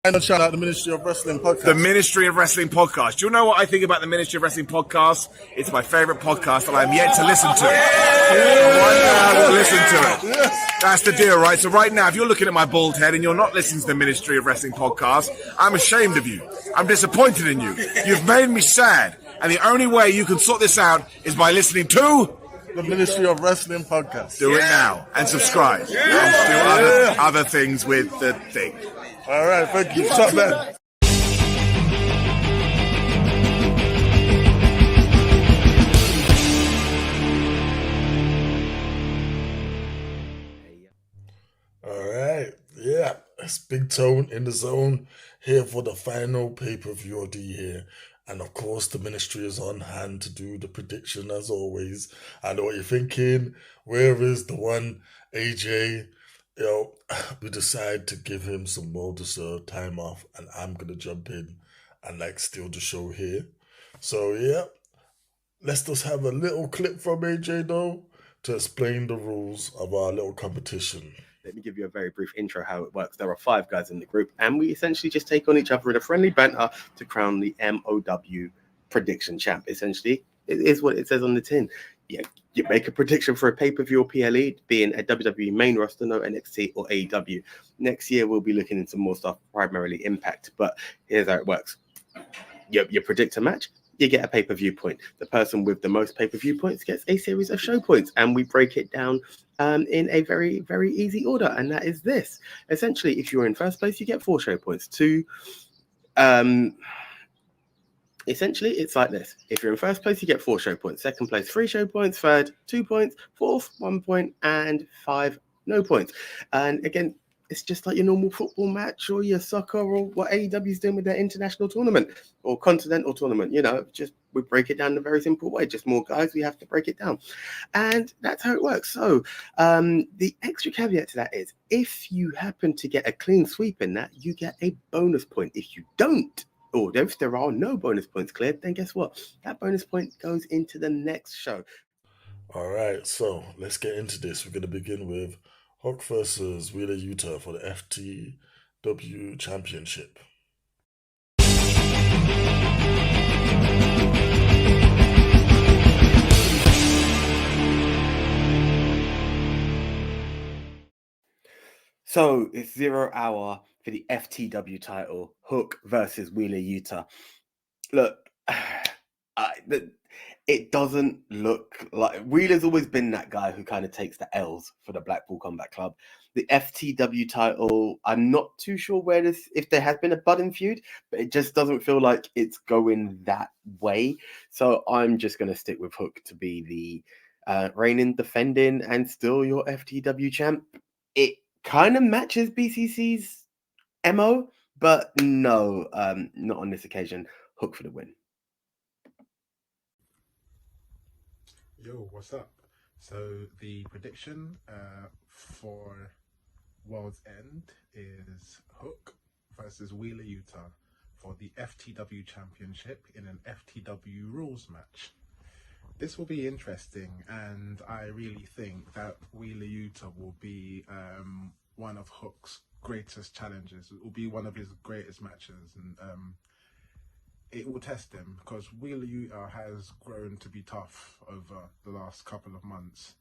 And shout out the Ministry of Wrestling podcast. The Ministry of Wrestling podcast. Do you know what I think about the Ministry of Wrestling podcast? It's my favourite podcast and I'm yet to listen to it. Right now, I will listen to it. That's the deal, right? So right now, if you're looking at my bald head and you're not listening to the Ministry of Wrestling podcast, I'm ashamed of you. I'm disappointed in you. You've made me sad. And the only way you can sort this out is by listening to the Ministry of Wrestling podcast. Do it now and subscribe. And do other things with the thing. All right, thank you. What's up, man? All right, yeah, it's Big Tone in the zone here for the final pay-per-view of the year. And of course, the ministry is on hand to do the prediction as always. I know what you're thinking. Where is the one AJ? We decide to give him some well-deserved time off, and I'm gonna jump in and steal the show here. So yeah, let's just have a little clip from AJ though to explain the rules of our little competition. Let me give you a very brief intro how it works. There are 5 guys in the group, and we essentially just take on each other in a friendly banter to crown the MOW prediction champ. Essentially, it is what it says on the tin. Yeah, you make a prediction for a pay-per-view or PLE, being a WWE main roster, no NXT or AEW. Next year, we'll be looking into more stuff, primarily Impact. But here's how it works. You predict a match, you get a pay-per-view point. The person with the most pay-per-view points gets a series of show points, and we break it down in a very, very easy order, and that is this. Essentially, if you're in first place, you get 4 show points. Essentially, it's like this. If you're in first place, you get 4 show points. Second place, 3 show points. Third, 2 points. Fourth, 1 point. And 5, no points. And again, it's just like your normal football match or your soccer or what AEW is doing with their international tournament or continental tournament. Just we break it down in a very simple way. Just more guys, we have to break it down. And that's how it works. So the extra caveat to that is if you happen to get a clean sweep in that, you get a bonus point. If you don't, or if there are no bonus points cleared, then guess what? That bonus point goes into the next show. All right, so let's get into this. We're going to begin with Hawk versus Wheeler Yuta for the FTW Championship. So it's 0 hour for the FTW title, Hook versus Wheeler Yuta. Look, it doesn't look like... Wheeler's always been that guy who kind of takes the L's for the Blackpool Combat Club. The FTW title, I'm not too sure if there has been a budding feud, but it just doesn't feel like it's going that way. So I'm just going to stick with Hook to be the reigning, defending, and still your FTW champ. It kind of matches BCC's MO, but no, not on this occasion. Hook for the win. Yo, what's up? So the prediction for World's End is Hook versus Wheeler Yuta for the FTW Championship in an FTW rules match. This will be interesting, and I really think that Wheeler Yuta will be one of Hook's greatest challenges. It will be one of his greatest matches, and it will test him because Wheeler Yuta has grown to be tough over the last couple of months.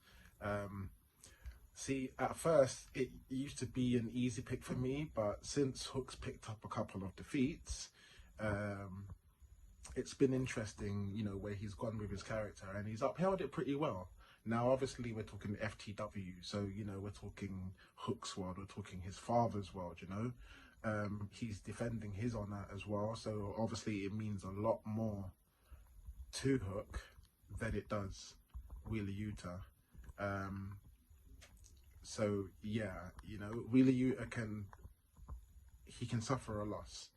See, at first it used to be an easy pick for me, but since Hook's picked up a couple of defeats, it's been interesting, where he's gone with his character, and he's upheld it pretty well. Now, obviously, we're talking FTW, so, we're talking Hook's world, we're talking his father's world, he's defending his honor as well, so obviously it means a lot more to Hook than it does Wheeler Yuta. So yeah, Wheeler Yuta can suffer a loss,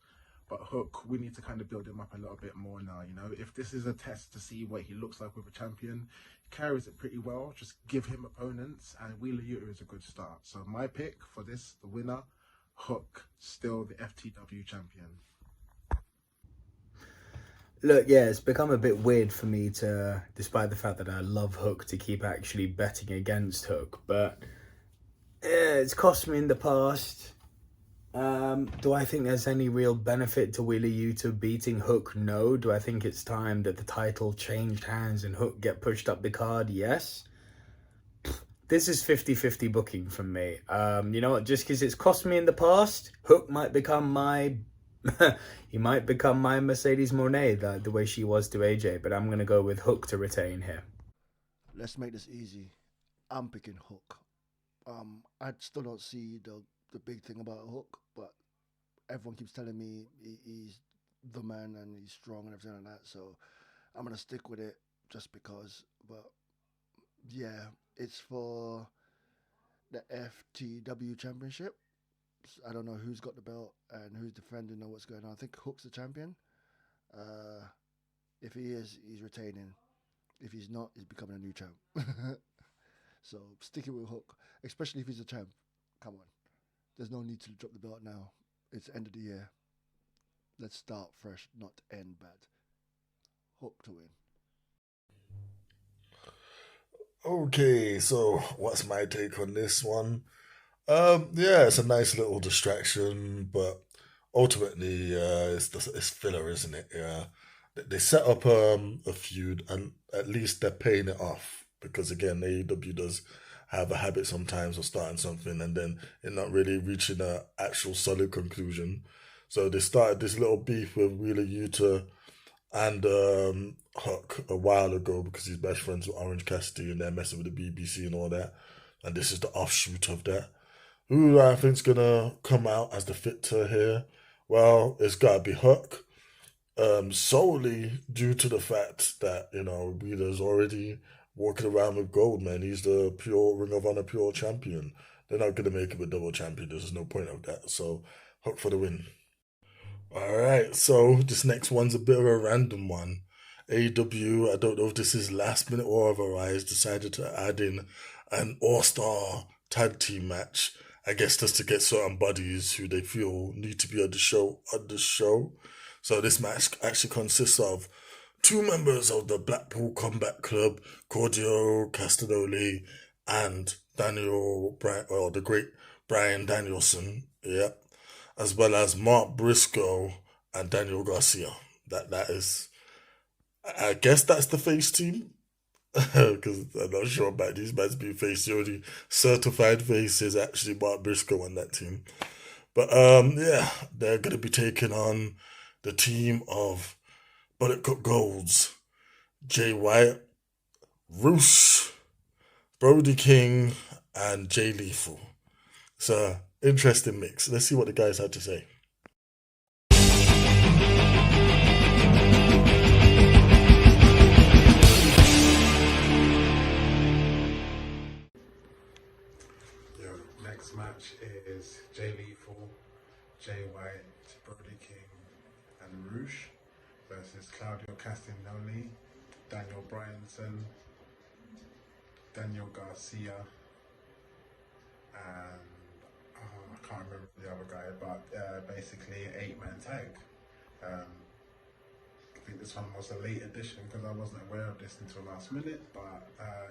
but Hook, we need to kind of build him up a little bit more now. If this is a test to see what he looks like with a champion, he carries it pretty well. Just give him opponents, and Wheeler Yuta is a good start. So my pick for this, the winner, Hook, still the FTW champion. Look, yeah, it's become a bit weird for me to, despite the fact that I love Hook, to keep actually betting against Hook. But yeah, it's cost me in the past. Do I think there's any real benefit to Wheeler Yuta beating Hook? No. Do I think it's time that the title changed hands and Hook get pushed up the card? Yes. This is 50-50 booking from me. You know what? Just because it's cost me in the past, Hook might become my... he might become my Mercedes Moné, the way she was to AJ, but I'm going to go with Hook to retain here. Let's make this easy. I'm picking Hook. I still don't see the big thing about Hook, but everyone keeps telling me he's the man and he's strong and everything like that. So I'm gonna stick with it just because. But yeah, it's for the FTW Championship. I don't know who's got the belt and who's defending or what's going on. I think Hook's the champion. If he is, he's retaining. If he's not, he's becoming a new champ. So sticking with Hook, especially if he's a champ. Come on. There's no need to drop the belt now. It's the end of the year. Let's start fresh, not end bad. Hook to win. Okay, so what's my take on this one? Yeah, it's a nice little distraction, but ultimately, it's filler, isn't it? Yeah, they set up a feud, and at least they're paying it off because again, AEW does have a habit sometimes of starting something and then it not really reaching a actual solid conclusion. So they started this little beef with Wheeler Yuta and Huck a while ago because he's best friends with Orange Cassidy and they're messing with the BBC and all that. And this is the offshoot of that. Who I think's gonna come out as the victor here? Well, it's gotta be Huck. Solely due to the fact that, Wheeler's already walking around with gold, man. He's the pure Ring of Honor pure champion. They're not gonna make him a double champion. There's no point of that. So Huck for the win. All right, so this next one's a bit of a random one. AEW, I don't know if this is last minute or otherwise, decided to add in an all-star tag team match. I guess just to get certain buddies who they feel need to be on the show. So this match actually consists of two members of the Blackpool Combat Club, Claudio Castagnoli and Daniel Bryan, or the great Brian Danielson. Yep, as well as Mark Briscoe and Daniel Garcia. That is, I guess that's the face team because I'm not sure about these guys being face. The only certified face is actually Mark Briscoe on that team. But yeah, they're gonna be taking on the team of Bullet Cup Golds, Jay White, Roos, Brody King, and Jay Lethal. It's an interesting mix. Let's see what the guys had to say. Your next match is Jay Lethal, Jay White, Brody King, and Rouge versus Claudio Castagnoli, Daniel Bryanson, Daniel Garcia, and I can't remember the other guy, but basically an 8-man tag. I think this one was a late addition because I wasn't aware of this until last minute, but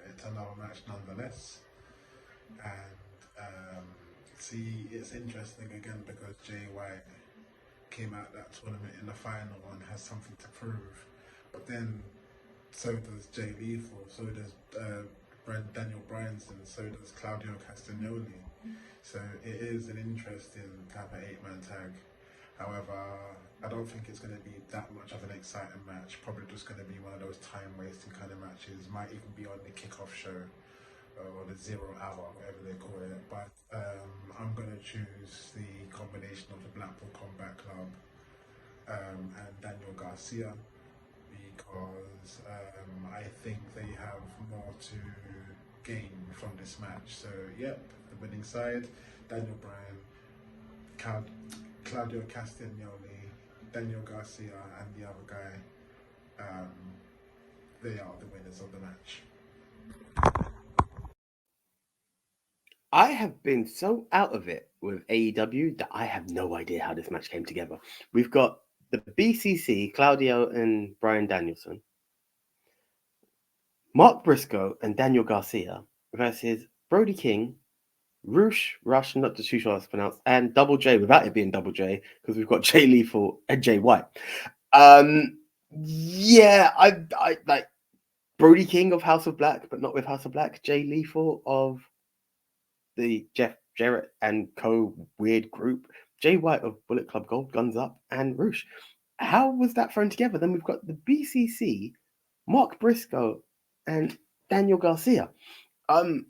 it's another match nonetheless. And see, it's interesting again because Jay White came out that tournament in the final and has something to prove. But then so does Jay Lethal, so does Daniel Bryanson, so does Claudio Castagnoli. So it is an interesting type of 8-man tag. However, I don't think it's going to be that much of an exciting match. Probably just going to be one of those time-wasting kind of matches. Might even be on the kickoff show or the 0 hour, whatever they call it. But I'm going to choose the combination of the Blackpool Combat Club and Daniel Garcia because I think they have more to gain from this match. So, yep, the winning side, Daniel Bryan, Claudio Castagnoli, Daniel Garcia, and the other guy, they are the winners of the match. I have been so out of it with AEW that I have no idea how this match came together. We've got the BCC, Claudio and Brian Danielson, Mark Briscoe and Daniel Garcia versus Brody King, Rush, not too sure how it's pronounced, and Double J without it being Double J, because we've got Jay Lethal and Jay White. Yeah, I like Brody King of House of Black, but not with House of Black. Jay Lethal of the Jeff Jarrett and co weird group. Jay White of Bullet Club Gold, Guns Up, and Roosh. How was that thrown together? Then we've got the BCC, Mark Briscoe, and Daniel Garcia. I'm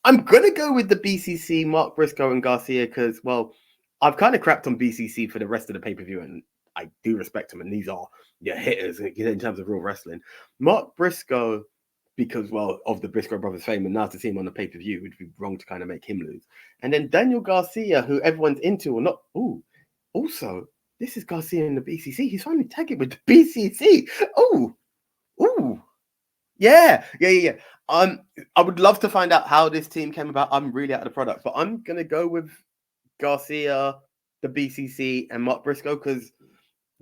gonna go with the BCC, Mark Briscoe and Garcia, because I've kind of crapped on BCC for the rest of the pay per view, and I do respect them, and these are hitters in terms of real wrestling. Mark Briscoe, because of the Briscoe brothers' fame, and now to see him on the pay per view, it would be wrong to kind of make him lose. And then Daniel Garcia, who everyone's into or not. Ooh, also this is Garcia in the BCC. He's finally tagging with the BCC. Ooh. Yeah. I would love to find out how this team came about. I'm really out of the product, but I'm gonna go with Garcia, the BCC, and Mark Briscoe because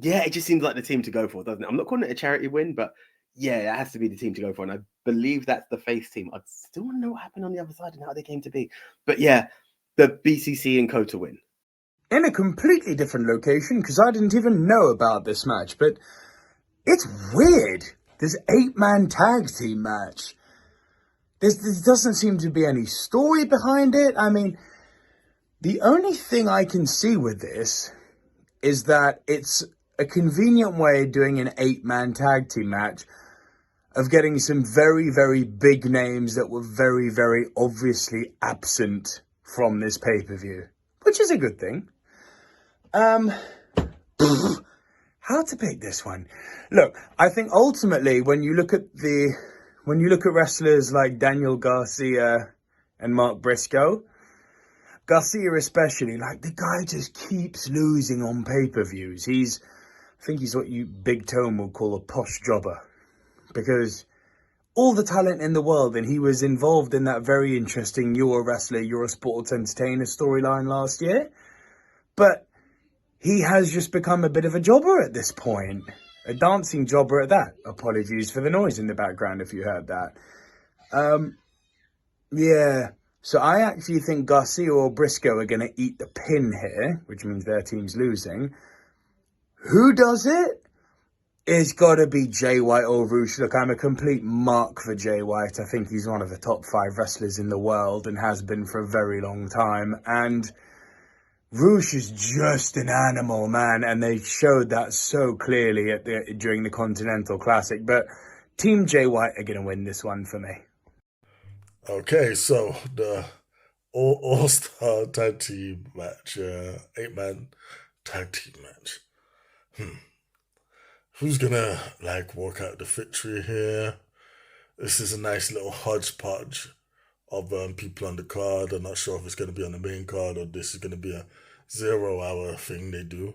it just seems like the team to go for, doesn't it? I'm not calling it a charity win, but it has to be the team to go for, and I believe that's the face team. I still want to know what happened on the other side and how they came to be, but the BCC and Co to win. In a completely different location, because I didn't even know about this match, but it's weird. This 8-man tag team match. There doesn't seem to be any story behind it. I mean, the only thing I can see with this is that it's a convenient way of doing an 8-man tag team match of getting some very, very big names that were very, very obviously absent from this pay-per-view, which is a good thing. How to pick this one? Look, I think ultimately when you look at wrestlers like Daniel Garcia and Mark Briscoe, Garcia especially, like the guy just keeps losing on pay-per-views. I think he's what you Big Tone would call a posh jobber, because all the talent in the world, and he was involved in that very interesting You're a Wrestler, You're a Sports Entertainer storyline last year, but he has just become a bit of a jobber at this point. A dancing jobber at that. Apologies for the noise in the background if you heard that. So I actually think Garcia or Briscoe are going to eat the pin here, which means their team's losing. Who does it? It's got to be Jay White or Roosh. Look, I'm a complete mark for Jay White. I think he's one of the top 5 wrestlers in the world and has been for a very long time. And Roosh is just an animal, man, and they showed that so clearly during the Continental Classic. But Team Jay White are going to win this one for me. Okay, so the All-Star Tag Team match, 8-man Tag Team match. Who's gonna walk out the victory here? This is a nice little hodgepodge of people on the card. I'm not sure if it's gonna be on the main card or this is gonna be a 0-hour thing they do.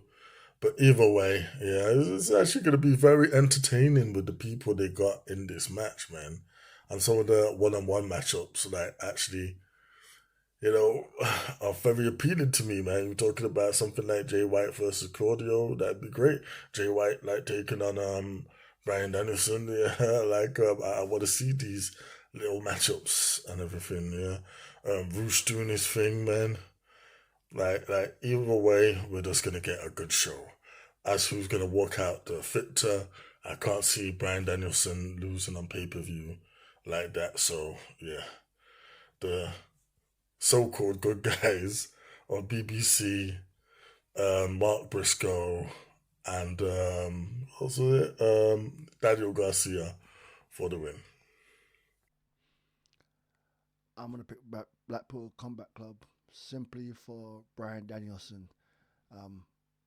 But either way, it's actually gonna be very entertaining with the people they got in this match, man. And some of the one-on-one matchups actually, are very appealing to me, man. We're talking about something like Jay White versus Claudio. That'd be great. Jay White taking on Brian Danielson. I want to see these little matchups and everything. Roosh doing his thing, man. Either way, we're just gonna get a good show. As who's gonna walk out the victor, I can't see Brian Danielson losing on pay-per-view like that. So the so-called good guys on BBC, Mark Briscoe, and Daniel Garcia for the win. I'm going to pick Blackpool Combat Club simply for Brian Danielson.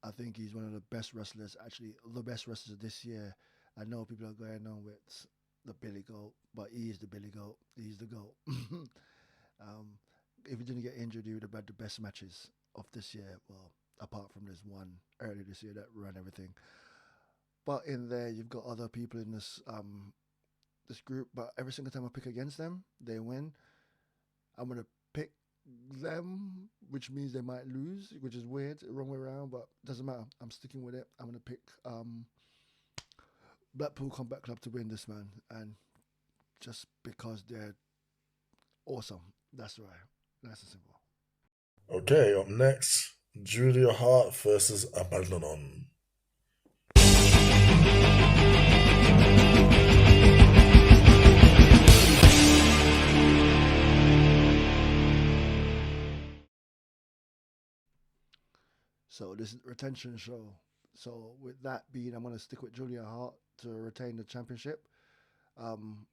I think he's one of the best wrestlers, actually the best wrestlers of this year. I know people are going on with the Billy Goat, but he is the Billy Goat. He's the GOAT. If he didn't get injured, he would have had the best matches of this year. Well, apart from this one earlier this year that ran everything. But in there, you've got other people in this this group. But every single time I pick against them, they win. I'm gonna pick them, which means they might lose, which is weird, wrong way around, but doesn't matter. I'm sticking with it. I'm gonna pick Blackpool Combat Club to win this, man, and just because they're awesome. That's right. Nice and simple. Okay, up next, Julia Hart versus Abaddon. So this is retention show. So with that being, I'm gonna stick with Julia Hart to retain the championship. Um,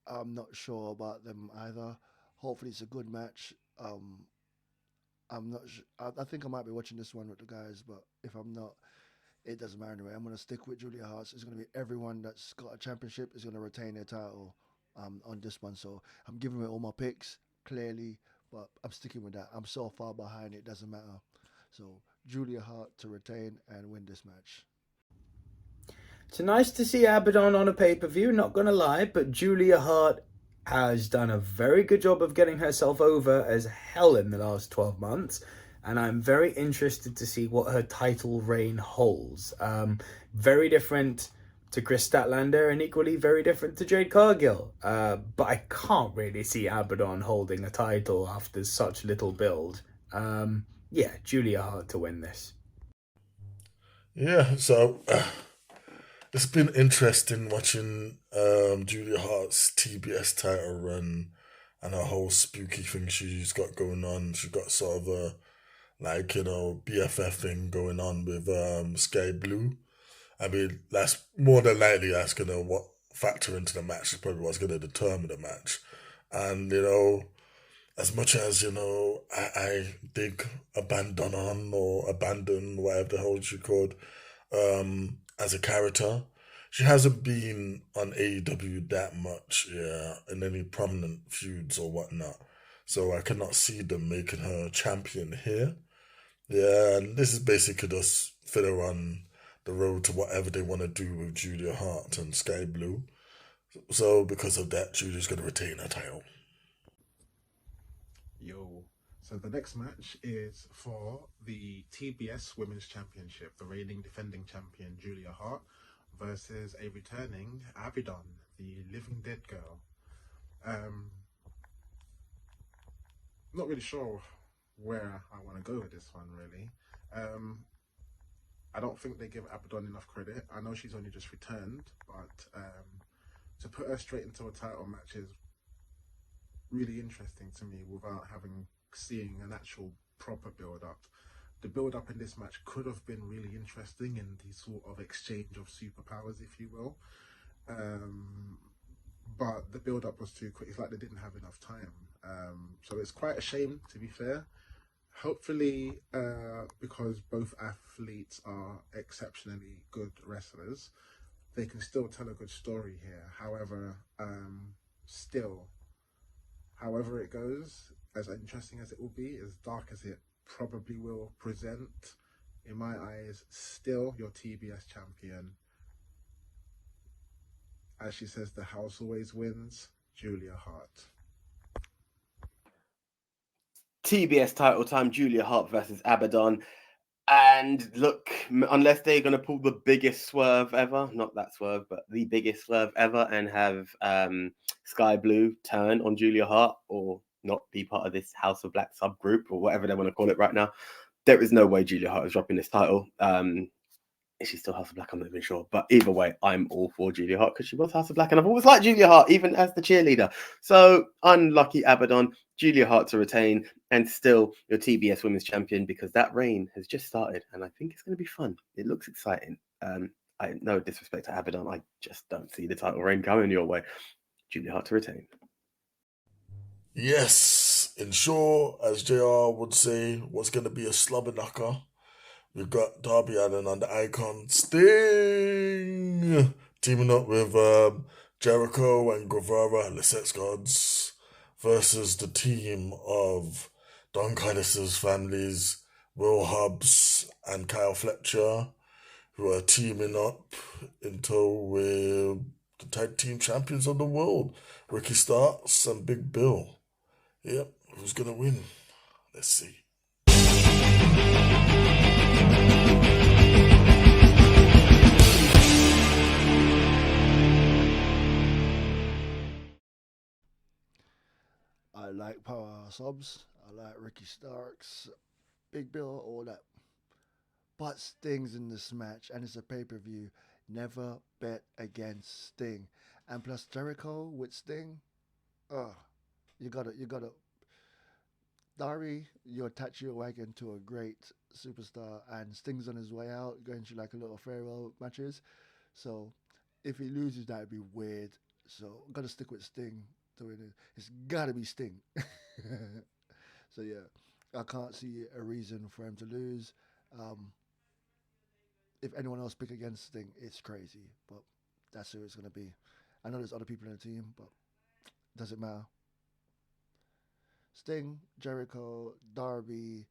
I'm not sure about them either. Hopefully, it's a good match. I'm not. I think I might be watching this one with the guys, but if I'm not, it doesn't matter anyway. I'm gonna stick with Julia Hart. It's gonna be everyone that's got a championship is gonna retain their title on this one. So I'm giving it all my picks clearly, but I'm sticking with that. I'm so far behind, it doesn't matter. So Julia Hart to retain and win this match. It's nice to see Abaddon on a pay-per-view, not gonna lie, but Julia Hart has done a very good job of getting herself over as hell in the last 12 months, and I'm very interested to see what her title reign holds. Very different to Chris Statlander and equally very different to Jade Cargill, but I can't really see Abaddon holding a title after such little build. Yeah, Julia Hart to win this. Yeah, so it's been interesting watching Julia Hart's TBS title run and her whole spooky thing she's got going on. She's got sort of a BFF thing going on with Sky Blue. I mean, that's more than likely that's gonna what factor into the match. Is probably what's gonna determine the match. And as much as I dig Abandon or Abandon, whatever the hell she called, as a character, she hasn't been on AEW that much, in any prominent feuds or whatnot. So I cannot see them making her champion here. Yeah, and this is basically just fit her on the road to whatever they want to do with Julia Hart and Sky Blue. So because of that, Julia's going to retain her title. Yo. So the next match is for the TBS Women's Championship. The reigning defending champion Julia Hart versus a returning Abaddon, the living dead girl. Not really sure where I want to go with this one, really. I don't think they give Abaddon enough credit. I know she's only just returned, but to put her straight into a title match is really interesting to me without seeing an actual proper build-up. The build-up in this match could have been really interesting in the sort of exchange of superpowers, if you will. But the build-up was too quick. It's like they didn't have enough time. So it's quite a shame, to be fair. Hopefully, because both athletes are exceptionally good wrestlers, they can still tell a good story here. However, however it goes, as interesting as it will be, as dark as it probably will present, in my eyes, still your TBS champion. As she says, the house always wins, Julia Hart. TBS title time, Julia Hart versus Abaddon. And look, unless they're going to pull the biggest swerve ever, not that swerve, but the biggest swerve ever, and have Sky Blue turn on Julia Hart or not be part of this House of Black subgroup or whatever they want to call it right now, there is no way Julia Hart is dropping this title. Is she still House of Black? I'm not even sure. But either way, I'm all for Julia Hart because she was House of Black and I've always liked Julia Hart, even as the cheerleader. So unlucky Abaddon, Julia Hart to retain and still your TBS Women's Champion because that reign has just started and I think it's going to be fun. It looks exciting. I no disrespect to Abaddon, I just don't see the title reign coming your way. Julia Hart to retain. Yes, in short, as JR would say, what's going to be a slobber knocker. We've got Darby Allin and the Icon Sting teaming up with Jericho and Guevara and the Sex Gods versus the team of Don Callis' families, Will Hobbs and Kyle Fletcher, who are teaming up in tow with the tag team champions of the world, Ricky Starks and Big Bill. Yep, who's going to win? Let's see. I like Powerhouse Hobbs. I like Ricky Starks, Big Bill, all that. But Sting's in this match, and it's a pay-per-view. Never bet against Sting. And plus Jericho with Sting. You gotta. Dari, you attach your wagon to a great superstar, and Sting's on his way out, going through like a little farewell matches. So if he loses, that'd be weird. So gotta stick with Sting to win it. It's gotta be Sting. So yeah, I can't see a reason for him to lose. If anyone else pick against Sting, it's crazy, but that's who it's gonna be. I know there's other people in the team, but doesn't matter. Sting, Jericho, Darby,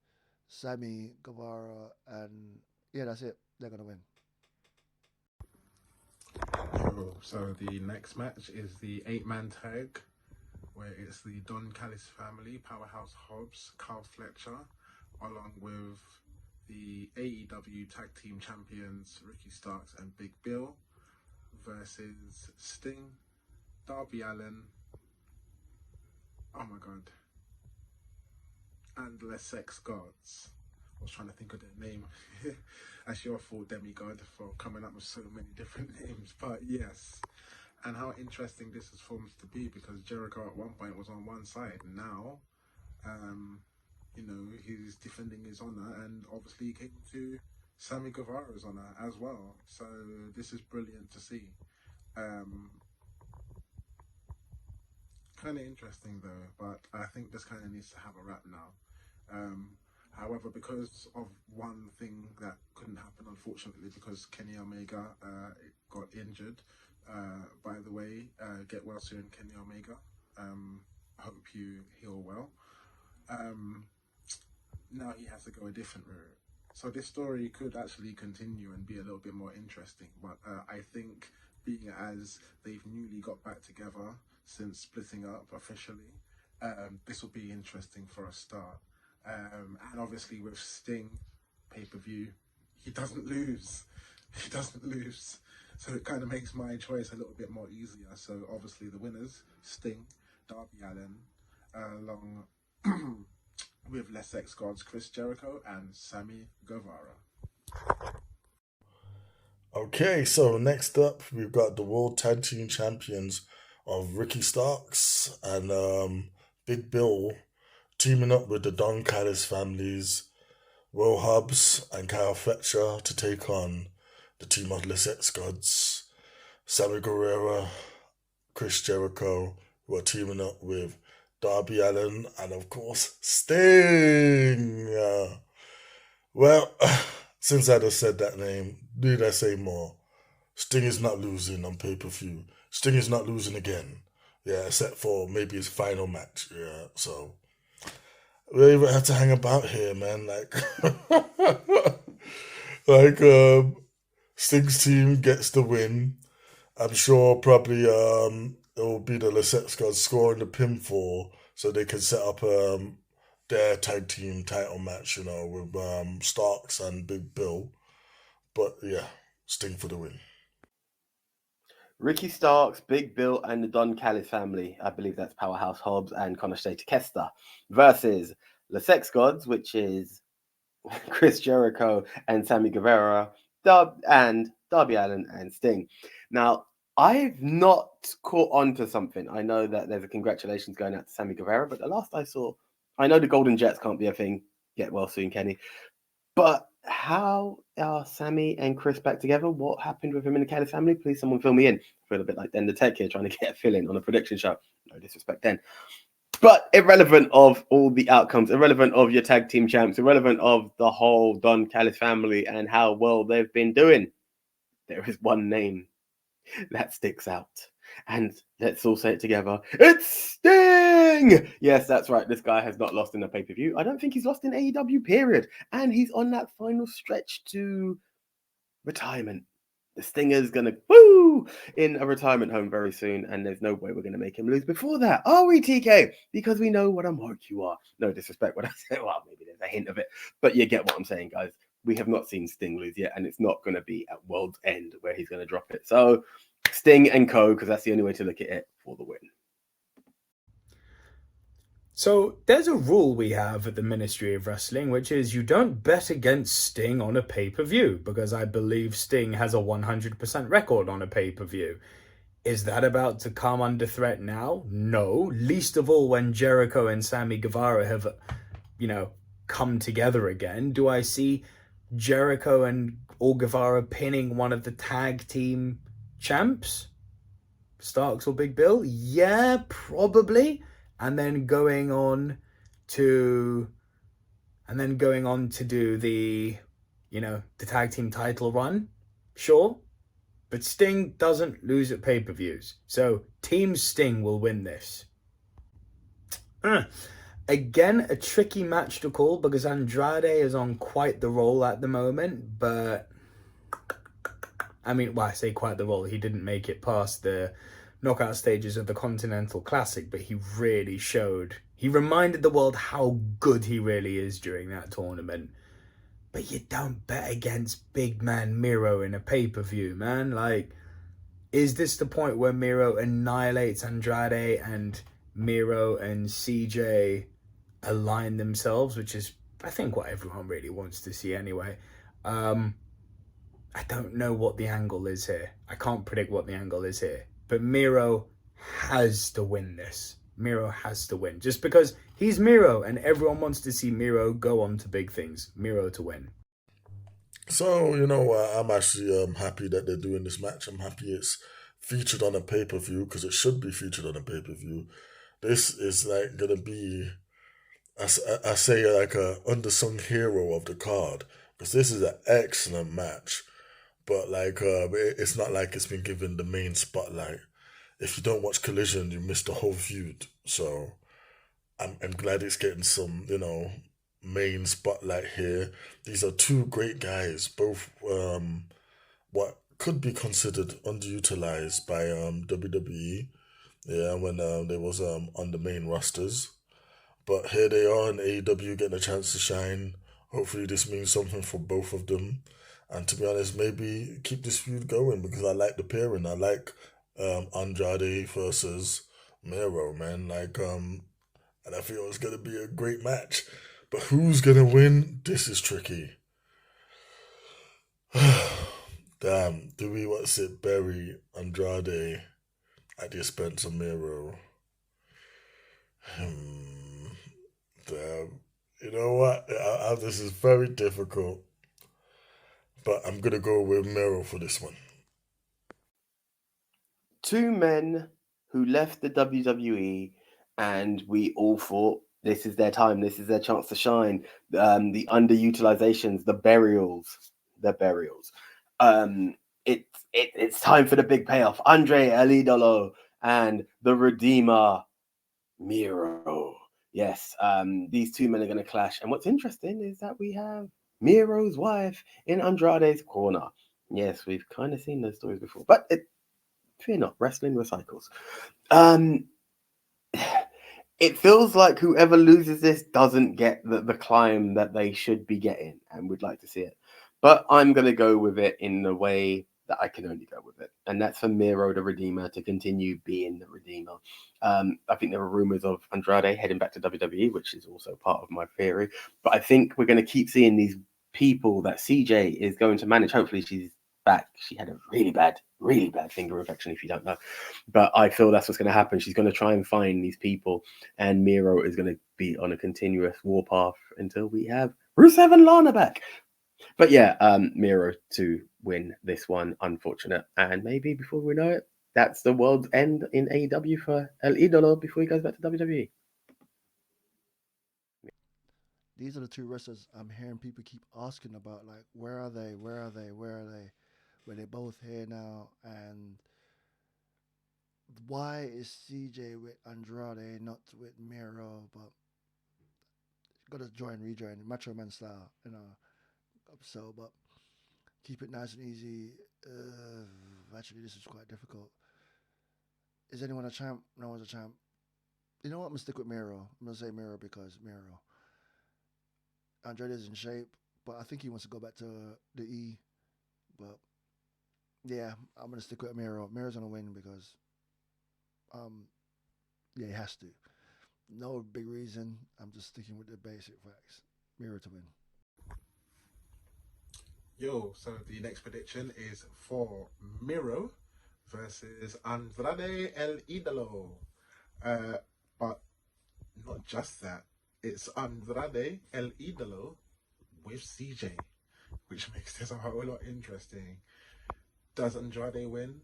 Sammy, Guevara, and yeah, that's it. They're gonna win. So the next match is the 8-man tag, where it's the Don Callis family, Powerhouse Hobbs, Carl Fletcher, along with the AEW Tag Team Champions Ricky Starks and Big Bill, versus Sting, Darby Allin, oh my god, and Les Sex Gods. I was trying to think of their name. That's your fault, Demigod, for coming up with so many different names. But yes, and how interesting this is formed to be, because Jericho at one point was on one side. Now, you know, he's defending his honor, and obviously he came to Sammy Guevara's honor as well. So this is brilliant to see. Kind of interesting though, but I think this kind of needs to have a wrap now. However, because of one thing that couldn't happen, unfortunately, because Kenny Omega got injured. By the way, get well soon, Kenny Omega. Hope you heal well. Now he has to go a different route. So this story could actually continue and be a little bit more interesting. But I think, being as they've newly got back together since splitting up officially, this will be interesting for a start. And obviously with Sting pay-per-view, he doesn't lose. He doesn't lose. So it kind of makes my choice a little bit more easier. So obviously the winners, Sting, Darby Allin, along with Les Sex Gods, Chris Jericho and Sammy Guevara. Okay, so next up we've got the World Tag Team Champions of Ricky Starks and Big Bill teaming up with the Don Callis families, Will Hobbs and Kyle Fletcher, to take on the team of Les Sex Gods, Sammy Guerrero, Chris Jericho, who are teaming up with Darby Allin and of course Sting. Well, since I just said that name, need I say more? Sting is not losing on pay-per-view. Sting is not losing again. Yeah, except for maybe his final match. Yeah, so we don't even have to hang about here, man. Like, Sting's team gets the win. I'm sure probably it will be the Lesseps guys scoring the pinfall so they can set up their tag team title match, you know, with Starks and Big Bill. But yeah, Sting for the win. Ricky Starks, Big Bill, and the Don Callis family, I believe that's Powerhouse Hobbs and Connor Kester, versus the Sex Gods, which is Chris Jericho and Sammy Guevara, and Darby Allin and Sting. Now, I've not caught on to something. I know that there's a congratulations going out to Sammy Guevara, but the last I saw, I know the Golden Jets can't be a thing. Get well soon, Kenny. But how are Sammy and Chris back together? What happened with him and the Callis family? Please, someone fill me in. I feel a bit like Den the Tech here, trying to get a fill in on a prediction show. No disrespect, Den. But irrelevant of all the outcomes, irrelevant of your tag team champs, irrelevant of the whole Don Callis family and how well they've been doing, there is one name that sticks out. And let's all say it together. It's Sting! Yes, that's right. This guy has not lost in a pay-per-view. I don't think he's lost in AEW, period. And he's on that final stretch to retirement. The Stinger's going to woo in a retirement home very soon, and there's no way we're going to make him lose before that. Are we, TK? Because we know what a mark you are. No disrespect when I say, well, maybe there's a hint of it. But you get what I'm saying, guys. We have not seen Sting lose yet, and it's not going to be at World's End where he's going to drop it. So Sting and co, because that's the only way to look at it, for the win. So there's a rule we have at the Ministry of Wrestling, which is you don't bet against Sting on a pay-per-view, because I believe Sting has a 100% record on a pay-per-view. Is that about to come under threat now? No. Least of all when Jericho and Sammy Guevara have, come together again. Do I see Jericho and or Guevara pinning one of the tag team champs? Starks or Big Bill? Yeah, probably. And then going on to do the tag team title run. Sure. But Sting doesn't lose at pay-per-views. So Team Sting will win this. Again, a tricky match to call because Andrade is on quite the roll at the moment, but I say quite the roll. He didn't make it past the knockout stages of the Continental Classic, but he really showed. He reminded the world how good he really is during that tournament. But you don't bet against big man Miro in a pay-per-view, man. Like, is this the point where Miro annihilates Andrade and Miro and CJ align themselves, which is, I think, what everyone really wants to see anyway. I don't know what the angle is here. I can't predict what the angle is here. But Miro has to win this. Miro has to win. Just because he's Miro and everyone wants to see Miro go on to big things. Miro to win. So, I'm actually happy that they're doing this match. I'm happy it's featured on a pay-per-view because it should be featured on a pay-per-view. This is like going to be, I say, like a undersung hero of the card because this is an excellent match. But it's not like it's been given the main spotlight. If you don't watch Collision, you miss the whole feud. So I'm glad it's getting some, main spotlight here. These are two great guys, both what could be considered underutilized by WWE. Yeah, when they was on the main rosters. But here they are in AEW getting a chance to shine. Hopefully this means something for both of them. And to be honest, maybe keep this feud going because I like the pairing. I like Andrade versus Miro, man. And I feel it's gonna be a great match. But who's gonna win? This is tricky. Damn, do we bury Andrade at the expense of Miro? Damn. You know what? This is very difficult. But I'm going to go with Miro for this one. Two men who left the WWE and we all thought this is their time, this is their chance to shine. The underutilizations, the burials. It's time for the big payoff. Andre El Idolo and the Redeemer, Miro. Yes, these two men are going to clash. And what's interesting is that we have Miro's wife in Andrade's corner. Yes, we've kind of seen those stories before, but fear not, wrestling recycles. It feels like whoever loses this doesn't get the climb that they should be getting, and we'd like to see it. But I'm going to go with it in the way that I can only go with it, and that's for Miro the Redeemer to continue being the Redeemer. I think there are rumors of Andrade heading back to WWE, which is also part of my theory. But I think we're going to keep seeing these people that CJ is going to manage. Hopefully she's back. She had a really bad finger infection, if you don't know. But I feel that's what's going to happen. She's going to try and find these people, and Miro is going to be on a continuous warpath until we have Rusev and Lana back. But yeah, Miro to win this one, unfortunate. And maybe before we know it, that's the world's end in AEW for El Idolo before he goes back to WWE. These are the two wrestlers I'm hearing people keep asking about. Like, where are they? Where are they? Where are they? Where they're both here now. And why is CJ with Andrade, not with Miro? But got to rejoin, Macho Man style, So, but keep it nice and easy. Actually, this is quite difficult. Is anyone a champ? No one's a champ. You know what? I'm gonna stick with Miro. I'm gonna say Miro because Miro. Andrade is in shape, but I think he wants to go back to the E. But yeah, I'm gonna stick with Miro. Miro's gonna win because, he has to. No big reason. I'm just sticking with the basic facts. Miro to win. Yo, so the next prediction is for Miro versus Andrade El Idolo. But not just that, it's Andrade El Idolo with CJ, which makes this a whole lot interesting. Does Andrade win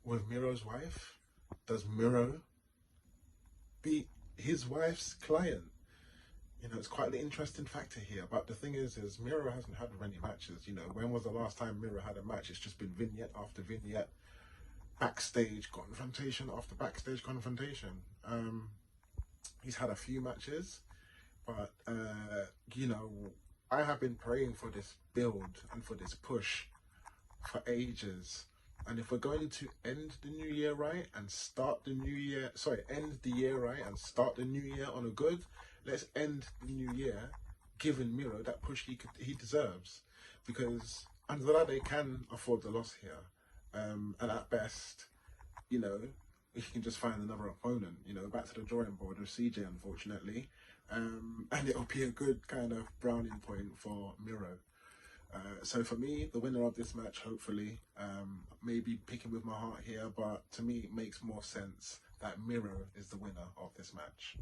with Miro's wife? Does Miro beat his wife's client? You know, it's quite an interesting factor here. But the thing is Miro hasn't had many matches. You know, when was the last time Miro had a match? It's just been vignette after vignette, backstage confrontation after backstage confrontation. He's had a few matches, but you know, I have been praying for this build and for this push for ages. And if we're going to end the new year right and start the new year, end the year right and start the new year on a good, let's end the new year giving Miro that push he deserves, because Andrade can afford the loss here, and at best, you know, he can just find another opponent. You know, back to the drawing board with CJ, unfortunately, and it'll be a good kind of browning point for Miro. So for me, the winner of this match, hopefully, maybe picking with my heart here, but to me it makes more sense that Miro is the winner of this match.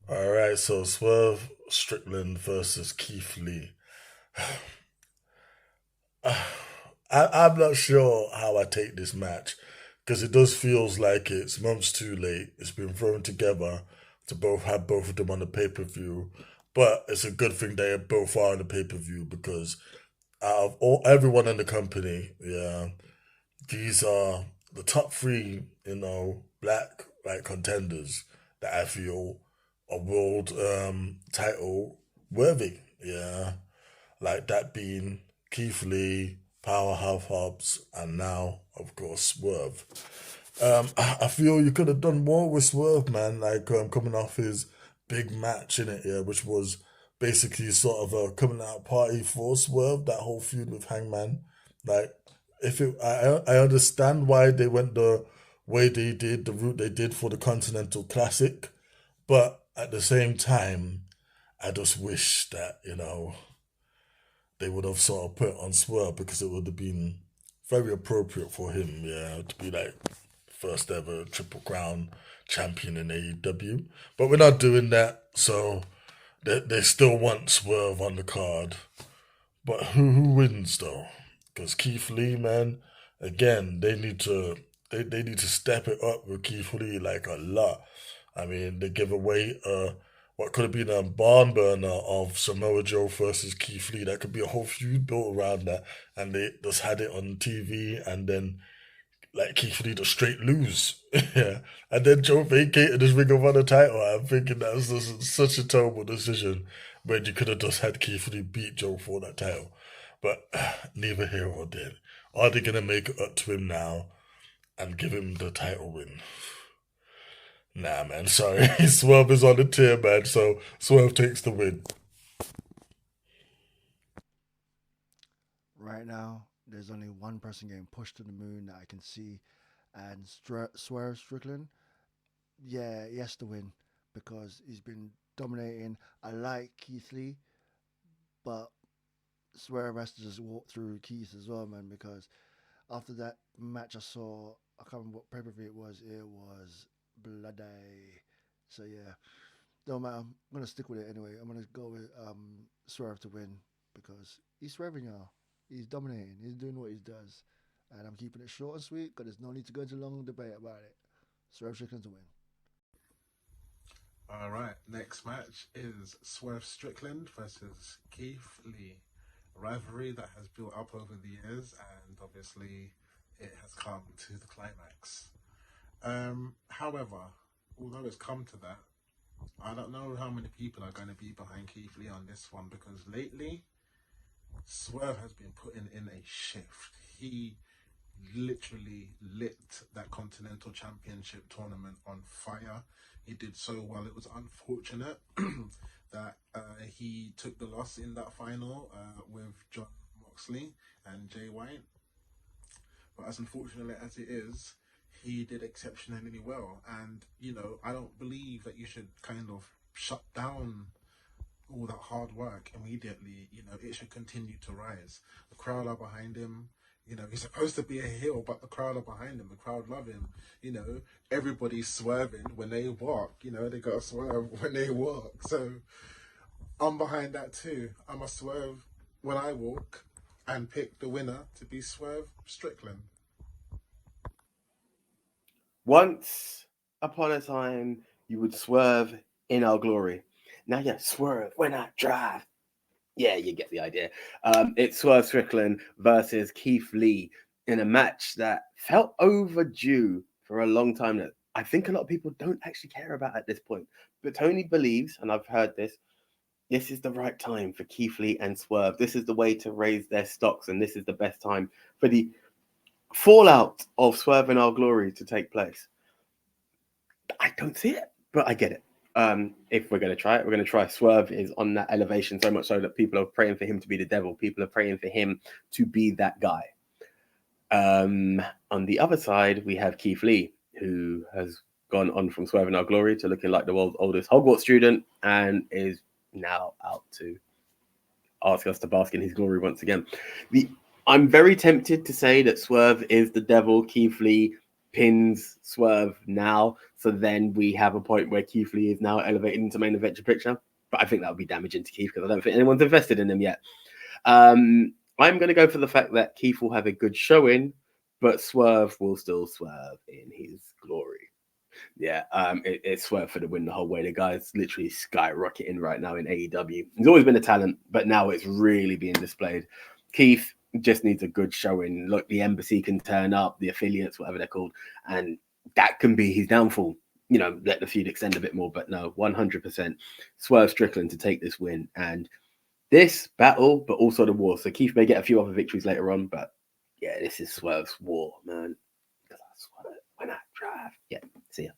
All right, so Swerve Strickland versus Keith Lee. I'm not sure how I take this match because it does feels like it's months too late. It's been thrown together to both have both of them on the pay per view, but it's a good thing they both are on the pay per view because out of everyone in the company, yeah, these are the top three, you know, black contenders that I feel are world title worthy. Yeah, like that being Keith Lee, Powerhouse Hobbs, and now of course Swerve. I feel you could have done more with Swerve, man. Like coming off his big match in it, yeah, which was basically sort of a coming out party for Swerve. That whole feud with Hangman, like if it, I understand why they went the way they did, the route they did for the Continental Classic, but at the same time, I just wish that they would have sort of put on Swerve because it would have been very appropriate for him, yeah, to be like first ever Triple Crown champion in AEW. But we're not doing that, so they still want Swerve on the card. But who wins though? Because Keith Lee, man, again, they need to step it up with Keith Lee like a lot. I mean, they give away what could have been a barn burner of Samoa Joe versus Keith Lee. That could be a whole feud built around that, and they just had it on TV, and then like Keith Lee just straight lose. Yeah, and then Joe vacated his Ring of Honor title. I'm thinking that was just such a terrible decision when you could have just had Keith Lee beat Joe for that title. But neither here or there. Are they gonna make it up to him now and give him the title win? Nah, man, sorry. Swerve is on the tier, man, so Swerve takes the win. Right now, there's only one person getting pushed to the moon that I can see, and Swerve Strickland. Yeah, he has to win because he's been dominating. I like Keith Lee, but Swerve has to just walk through Keith as well, man. Because after that match I saw, I can't remember what pay per view it was. It was Bloody. So yeah, don't matter. I'm gonna stick with it anyway. I'm gonna go with Swerve to win because he's swerving, y'all. He's dominating. He's doing what he does, and I'm keeping it short and sweet because there's no need to go into a long debate about it. Swerve Strickland to win. All right, next match is Swerve Strickland versus Keith Lee. A rivalry that has built up over the years, and obviously it has come to the climax. However, although it's come to that, I don't know how many people are going to be behind Keith Lee on this one because lately Swerve has been putting in a shift. He literally lit that Continental Championship tournament on fire. He did so well. It was unfortunate that he took the loss in that final with John Moxley and Jay White. But as unfortunate as it is, he did exceptionally well. And, you know, I don't believe that you should kind of shut down all that hard work immediately. You know, it should continue to rise. The crowd are behind him. You know, he's supposed to be a heel, but the crowd are behind him. The crowd love him. You know, everybody's swerving when they walk. You know, they got to swerve when they walk. So I'm behind that too. I must swerve when I walk and pick the winner to be Swerve Strickland. Once upon a time, you would swerve in our glory. Now you swerve when I drive. Yeah, you get the idea. It's Swerve Strickland versus Keith Lee in a match that felt overdue for a long time now. I think a lot of people don't actually care about at this point. But Tony believes, and I've heard this is the right time for Keith Lee and Swerve. This is the way to raise their stocks, and this is the best time for the fallout of Swerve in Our Glory to take place. I don't see it, but I get it. If we're going to try it, we're going to try. Swerve is on that elevation so much so that people are praying for him to be the devil. People are praying for him to be that guy. On the other side, we have Keith Lee, who has gone on from Swerve in Our Glory to looking like the world's oldest Hogwarts student and is now out to ask us to bask in his glory once again. I'm very tempted to say that Swerve is the devil. Keith Lee pins Swerve now, so then we have a point where Keith Lee is now elevated into main event picture. But I think that would be damaging to Keith because I don't think anyone's invested in him yet. I'm going to go for the fact that Keith will have a good showing, but Swerve will still swerve in his glory. Yeah, it's Swerve for the win the whole way. The guy's literally skyrocketing right now in AEW. He's always been a talent, but now it's really being displayed. Keith just needs a good showing. Look, the embassy can turn up, the affiliates, whatever they're called, and that can be his downfall. You know, let the feud extend a bit more, but no, 100% Swerve Strickland to take this win and this battle, but also the war. So Keith may get a few other victories later on, but yeah, this is Swerve's war, man. Because I swerve when I drive. Yeah, see ya.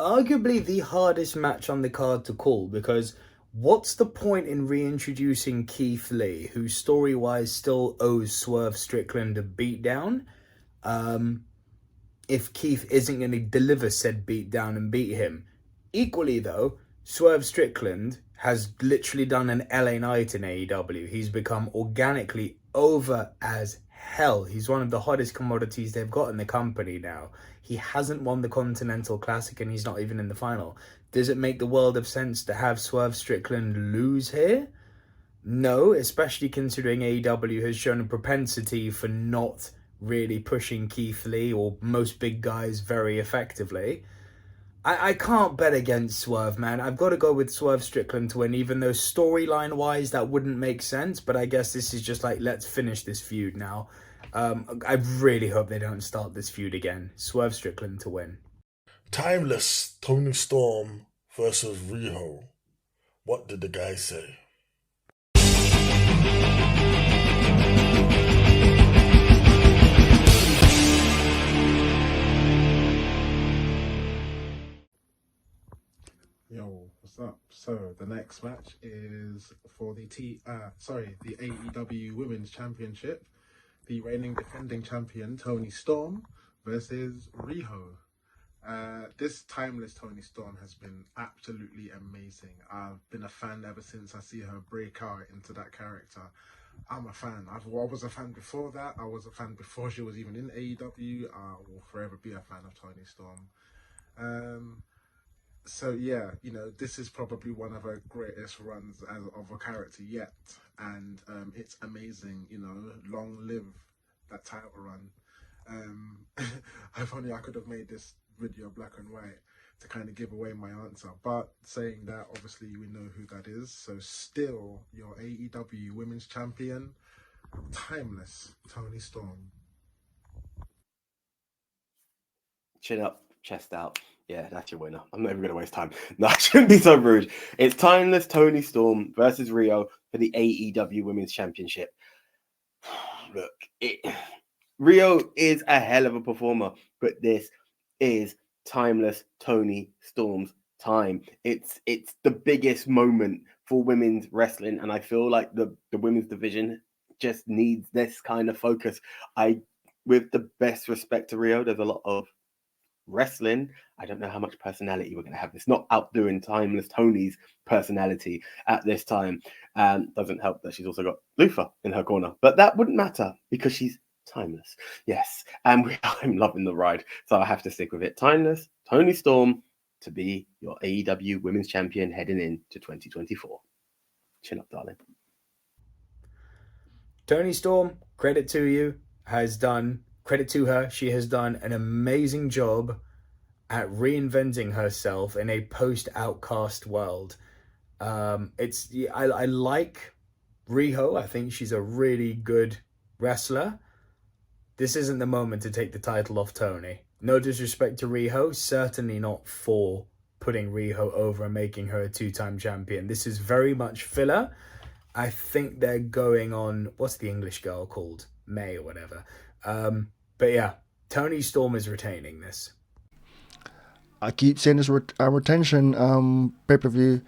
Arguably the hardest match on the card to call, because what's the point in reintroducing Keith Lee, who story-wise still owes Swerve Strickland a beatdown, if Keith isn't going to deliver said beatdown and beat him? Equally though, Swerve Strickland has literally done an LA Knight in AEW. He's become organically over as hell. He's one of the hottest commodities they've got in the company now. He hasn't won the Continental Classic and he's not even in the final. Does it make the world of sense to have Swerve Strickland lose here? No, especially considering AEW has shown a propensity for not really pushing Keith Lee or most big guys very effectively. I can't bet against Swerve, man. I've got to go with Swerve Strickland to win, even though storyline-wise that wouldn't make sense. But I guess this is just like, let's finish this feud now. I really hope they don't start this feud again. Swerve Strickland to win. Timeless Tony Storm versus Riho. What did the guy say? Yo, what's up? So the next match is for the AEW Women's Championship. The reigning defending champion Tony Storm versus Riho. This timeless Tony Storm has been absolutely amazing. I've been a fan ever since I see her break out into that character. I'm a fan. I was a fan before that. I was a fan before she was even in AEW. I will forever be a fan of Tony Storm. So yeah, you know, this is probably one of her greatest runs of a character yet, and it's amazing. You know, long live that title run. If only I could have made this video black and white to kind of give away my answer. But saying that, obviously we know who that is. So still, your AEW Women's Champion, timeless Tony Storm. Chin up, chest out. Yeah, that's your winner. I'm not even going to waste time. No, I shouldn't be so rude. It's Timeless Tony Storm versus Rio for the AEW Women's Championship. Look, Rio is a hell of a performer, but this is Timeless Tony Storm's time. It's the biggest moment for women's wrestling, and I feel like the women's division just needs this kind of focus. With the best respect to Rio, there's a lot of wrestling. I don't know how much personality we're going to have. It's not outdoing Timeless Tony's personality at this time. Doesn't help that she's also got Luther in her corner, but that wouldn't matter because she's timeless. Yes, and I'm loving the ride, so I have to stick with it. Timeless Tony Storm to be your AEW Women's Champion heading into 2024. Chin up, darling. Tony Storm, credit to you, credit to her. She has done an amazing job at reinventing herself in a post-Outcast world. I like Riho. I think she's a really good wrestler. This isn't the moment to take the title off Tony. No disrespect to Riho, certainly not for putting Riho over and making her a two-time champion. This is very much filler. I think they're going on, what's the English girl called? May or whatever. But yeah, Tony Storm is retaining this. I keep saying this retention pay-per-view.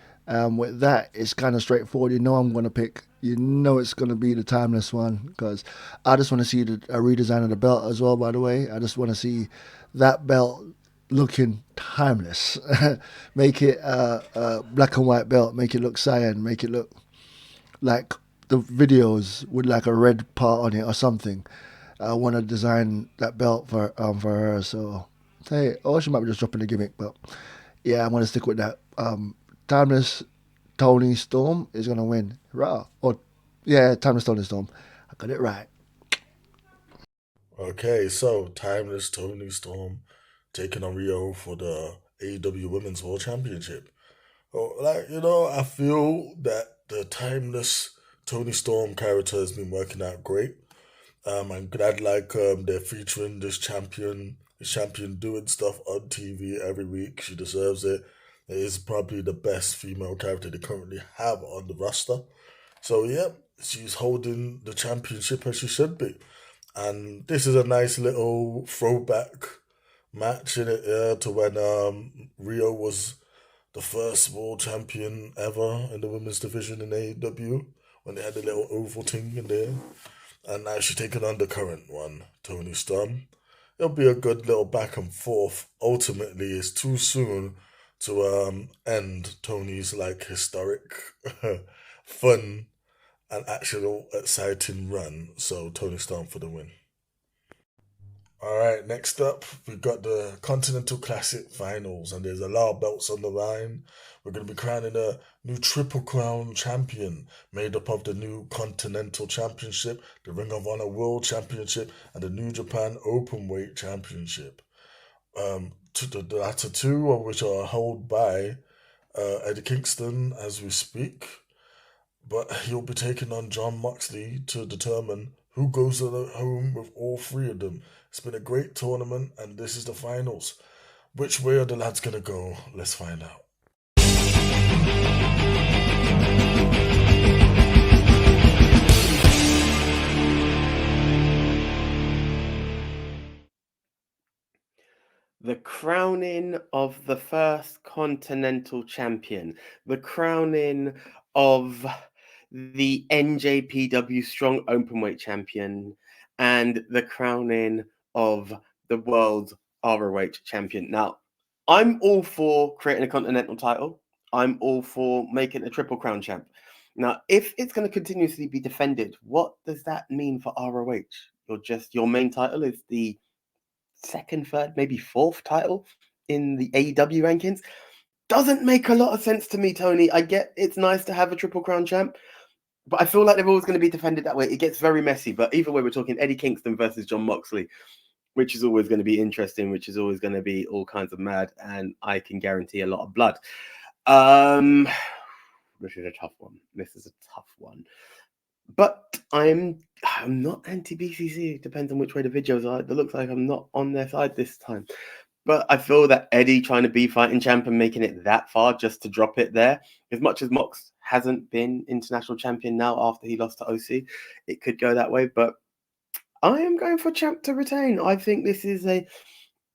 With that, it's kind of straightforward. You know I'm going to pick. You know it's going to be the Timeless one because I just want to see a redesign of the belt as well, by the way. I just want to see that belt looking timeless. Make it a black and white belt. Make it look cyan. Make it look like the videos with like a red part on it or something. I want to design that belt for her. So, hey, she might be just dropping the gimmick, but yeah, I'm going to stick with that. Timeless Tony Storm is going to win. Right. Timeless Tony Storm. I got it right. Okay, so Timeless Tony Storm taking on Rio for the AEW Women's World Championship. I feel that the Timeless Tony Storm character has been working out great. I'm glad they're featuring this champion doing stuff on TV every week. She deserves it. It is probably the best female character they currently have on the roster. So yeah, she's holding the championship as she should be. And this is a nice little throwback match in it to when Rio was the first world champion ever in the women's division in AEW when they had the little oval thing in there. And now she's taking on the current one, Tony Storm. It'll be a good little back and forth. Ultimately, it's too soon to end Tony's historic, fun, and actual exciting run. So Tony Storm for the win. All right, next up, we've got the Continental Classic Finals, and there's a lot of belts on the line. We're going to be crowning a new Triple Crown champion made up of the new Continental Championship, the Ring of Honor World Championship, and the New Japan Openweight Championship. The latter two of which are held by Eddie Kingston as we speak. But he'll be taking on John Moxley to determine who goes home with all three of them. It's been a great tournament, and this is the finals. Which way are the lads going to go? Let's find out. The crowning of the first Continental Champion, the crowning of the NJPW Strong Openweight Champion, and the crowning of the World ROH Champion. Now, I'm all for creating a Continental title. I'm all for making a Triple Crown champ. Now, if it's going to continuously be defended, what does that mean for ROH? Your main title is the second, third, maybe fourth title in the AEW rankings. Doesn't make a lot of sense to me, Tony. I get it's nice to have a Triple Crown champ, but I feel like they're always going to be defended that way. It gets very messy. But either way, we're talking Eddie Kingston versus John Moxley, which is always going to be interesting, which is always going to be all kinds of mad, and I can guarantee a lot of blood. This is a tough one. But I'm not anti-BCC. It depends on which way the videos are. It looks like I'm not on their side this time. But I feel that Eddie trying to be fighting champ and making it that far just to drop it there, as much as Mox hasn't been international champion now after he lost to OC, it could go that way. But I am going for champ to retain. I think this is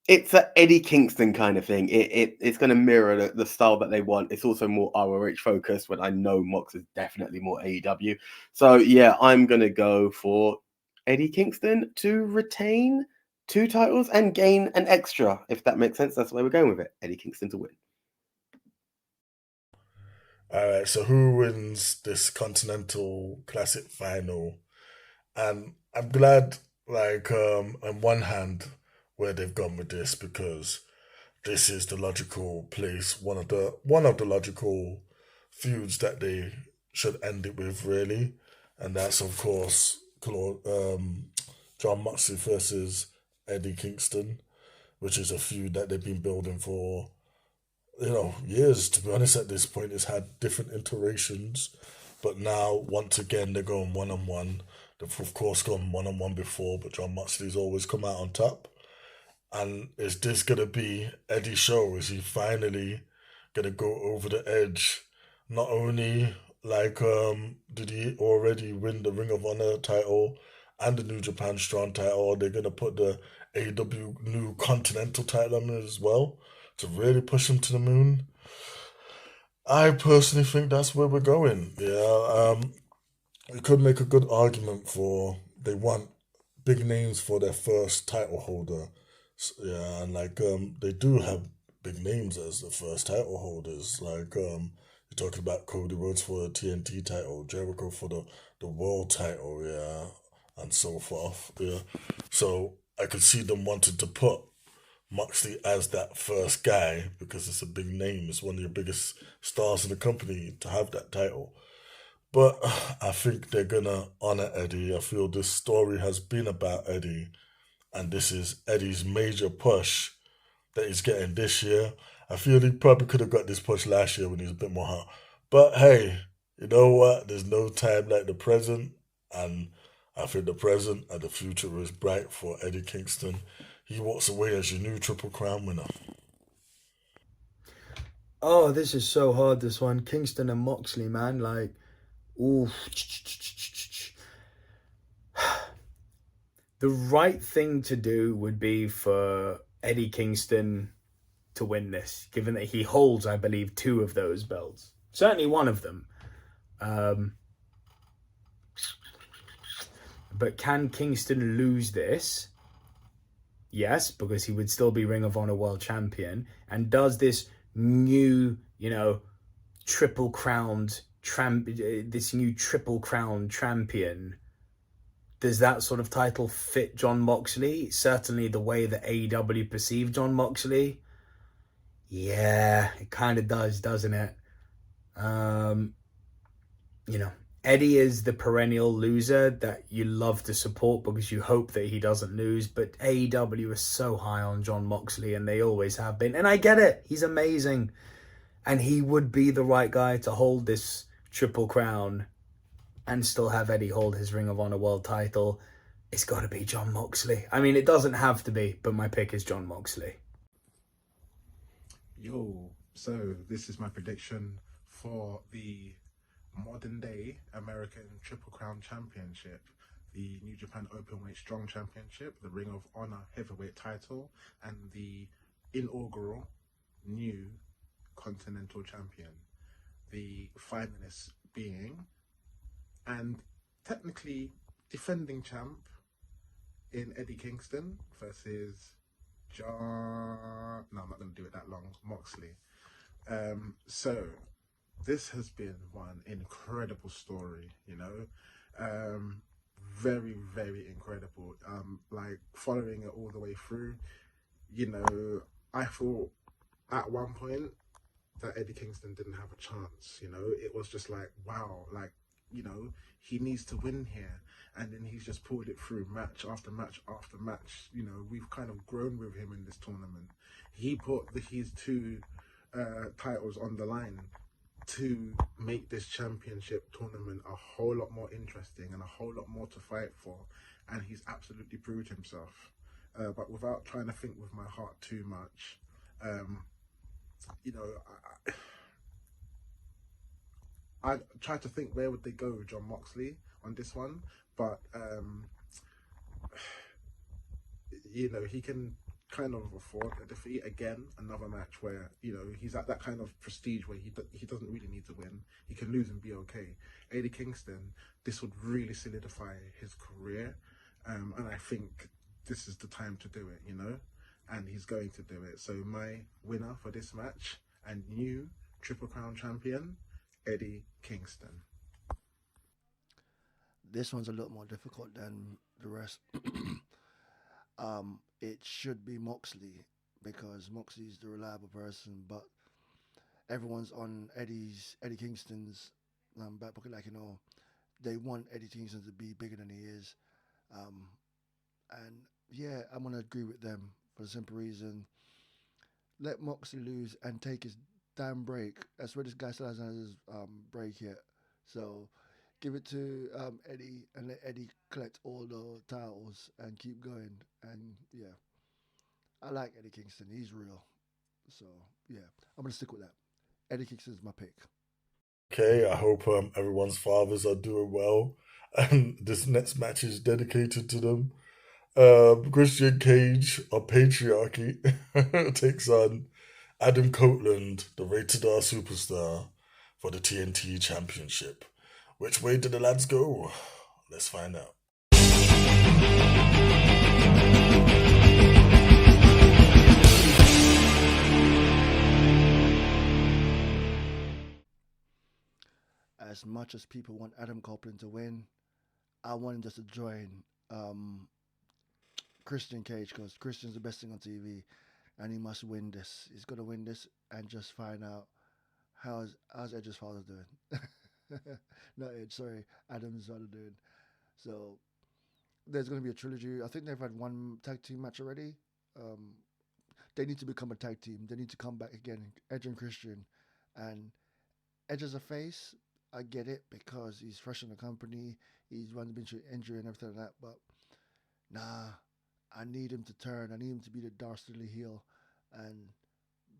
it's a Eddie Kingston kind of thing. It's going to mirror the style that they want. It's also more ROH focused, when I know Mox is definitely more AEW. So yeah, I'm going to go for Eddie Kingston to retain 2 titles and gain an extra, if that makes sense. That's the way we're going with it. Eddie Kingston to win. All right, so who wins this Continental Classic final? And I'm glad, like, on one hand, where they've gone with this, because this is the logical place, one of the logical feuds that they should end it with, really, and that's of course John Moxley versus Eddie Kingston, which is a feud that they've been building for years. To be honest, at this point, it's had different iterations, but now once again they're going one on one. They've of course gone one on one before, but John Moxley's always come out on top. And is this gonna be Eddie's show? Is he finally gonna go over the edge? Not only did he already win the Ring of Honor title and the New Japan Strong title, they're gonna put the AEW New Continental title on him as well to really push him to the moon. I personally think that's where we're going. Yeah, you could make a good argument for they want big names for their first title holder. Yeah, and they do have big names as the first title holders. You're talking about Cody Rhodes for the TNT title, Jericho for the world title, yeah, and so forth. Yeah. So I could see them wanting to put Moxley as that first guy because it's a big name. It's one of your biggest stars in the company to have that title. But I think they're gonna honor Eddie. I feel this story has been about Eddie, and this is Eddie's major push that he's getting this year. I feel he probably could have got this push last year when he was a bit more hot. But hey, you know what? There's no time like the present, and I think the present and the future is bright for Eddie Kingston. He walks away as your new Triple Crown winner. Oh, this is so hard, this one. Kingston and Moxley, man. Like, ooh. The right thing to do would be for Eddie Kingston to win this, given that he holds, I believe, 2 of those belts. Certainly one of them. But can Kingston lose this? Yes, because he would still be Ring of Honor World Champion. And does this new, triple crowned champion, does that sort of title fit John Moxley? Certainly the way that AEW perceived John Moxley. Yeah, it kind of does, doesn't it? Eddie is the perennial loser that you love to support because you hope that he doesn't lose. But AEW is so high on John Moxley, and they always have been. And I get it. He's amazing. And he would be the right guy to hold this Triple Crown and still have Eddie hold his Ring of Honor World title. It's got to be John Moxley. I mean, it doesn't have to be, but my pick is John Moxley. Yo, so this is my prediction for the modern day American Triple Crown Championship, the New Japan Openweight Strong Championship, the Ring of Honor Heavyweight title, and the inaugural new Continental Champion. The finalists being, and technically defending champ in Eddie Kingston versus John. No, I'm not going to do it that long. Moxley. So this has been one incredible story, very, very incredible. Like following it all the way through, I thought at one point that Eddie Kingston didn't have a chance. It was just like, wow, he needs to win here. And then he's just pulled it through match after match after match. We've kind of grown with him in this tournament. He put his 2 titles on the line to make this championship tournament a whole lot more interesting and a whole lot more to fight for. And he's absolutely proved himself. but without trying to think with my heart too much, you know, I tried to think where would they go with John Moxley on this one, but you know, he can kind of afford a defeat again, another match where, you know, he's at that kind of prestige where he doesn't really need to win. He can lose and be okay. Eddie Kingston, this would really solidify his career, and I think this is the time to do it, you know, and he's going to do it. So my winner for this match and new Triple Crown champion, Eddie Kingston. This one's a lot more difficult than the rest. It should be Moxley because Moxley's the reliable person, but everyone's on Eddie Kingston's back pocket, like, you know, they want Eddie Kingston to be bigger than he is. And yeah, I'm gonna agree with them for the simple reason: let Moxley lose and take his damn break. That's where this guy still hasn't had his break yet. So give it to Eddie and let Eddie collect all the titles and keep going. And yeah, I like Eddie Kingston. He's real. So yeah, I'm gonna stick with that. Eddie Kingston is my pick. Okay, I hope everyone's fathers are doing well, and this next match is dedicated to them. Christian Cage of Patriarchy takes on Adam Copeland, the Rated R superstar, for the TNT Championship. Which way did the lads go? Let's find out. As much as people want Adam Copeland to win, I want him just to join Christian Cage because Christian's the best thing on TV, and he must win this. He's got to win this and just find out how's Edge's father doing. Not Edge, sorry, Adam's father doing. So there's going to be a trilogy. I think they've had one tag team match already. They need to become a tag team. They need to come back again, Edge and Christian. And Edge as a face, I get it because he's fresh in the company. He's run into injury and everything like that. But nah, I need him to turn. I need him to be the dastardly heel. And